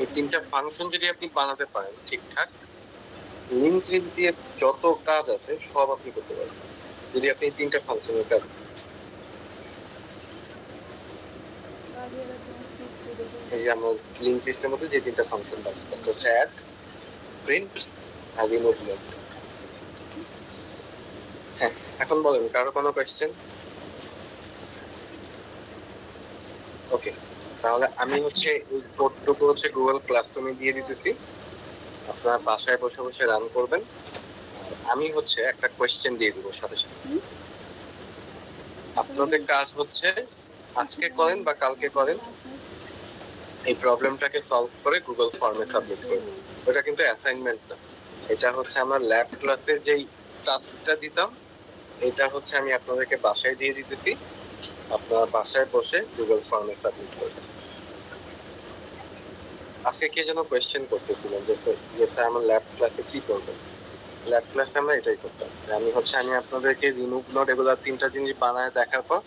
এই তিনটা ফাংশন যদি আপনি বানাতে পারেন ঠিকঠাক, লিংক লিস্ট দিয়ে যত কাজ আছে সব আপনি করতে পারবেন যদি আপনি তিনটা ফাংশনের কাজ। এই যে আমরা লিংক লিস্টের মধ্যে যে তিনটা ফাংশন বানাচ্ছি, একটা হচ্ছে অ্যাড, প্রিন্ট আর রিমুভ নোট। হ্যাঁ, এখন বলেন কারো কোনো কোয়েশ্চেন? ওকে, তাহলে আমি হচ্ছে এই কোডটুকু হচ্ছে গুগল ক্লাসরুমে দিয়ে দিতেছি, আপনারা বাসায় বসে বসে রান করবেন। আমি হচ্ছে একটা কোয়েশ্চেন দিয়ে দিব সাথে সাথে। আপনাদের কাজ হচ্ছে আজকে করেন বা কালকে করেন, এই প্রবলেমটাকে সলভ করে গুগল ফর্মে সাবমিট করবেন। ওটা কিন্তু অ্যাসাইনমেন্ট না, এটা হচ্ছে আমার ল্যাব ক্লাসের যেই টাস্কটা দিতাম, এটা হচ্ছে আমি আপনাদেরকে বাসায় দিয়ে দিতেছি, আপনারা বাসায় বসে গুগল ফর্মে সাবমিট করবেন। আজকে কে যেন কোয়েশ্চেন করতেছিলেন যে স্যার আমার ল্যাব ক্লাসে কি করবেন? ল্যাব ক্লাসে আমরা এটাই করতাম, আমি আপনাদেরকে রিমুভ নোট এগুলো তিনটা জিনিস বানায় দেখার পর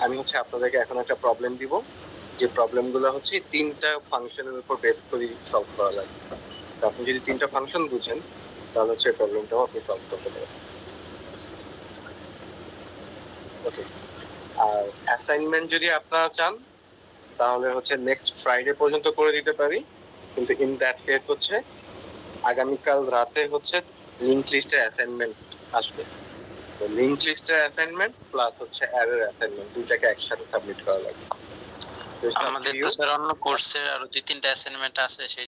আমি হচ্ছে আপনাদেরকে এখন একটা প্রবলেম দিব, যে প্রবলেমগুলো হচ্ছে তিনটা ফাংশনের উপর বেস করে সলভ করা লাগে। তো আপনি যদি তিনটা ফাংশন বুঝেন তাহলে হচ্ছে প্রবলেমটাও আপনি সলভ করতে পারেন। ওকে, আর অ্যাসাইনমেন্ট যদি আপনারা চান তাহলে হচ্ছে নেক্সট ফ্রাইডে পর্যন্ত করে দিতে পারি, কিন্তু ইন দ্যাট কেস হচ্ছে আগামীকাল রাতে হচ্ছে লিংক লিস্টের অ্যাসাইনমেন্ট আসবে। তো লিংক লিস্টের অ্যাসাইনমেন্ট প্লাস হচ্ছে অ্যারের অ্যাসাইনমেন্ট দুইটাকে একসাথে সাবমিট করা লাগবে। আমাদের তো স্যার অন্য কোর্সের আরো 2-3টা অ্যাসাইনমেন্ট আছে, সেই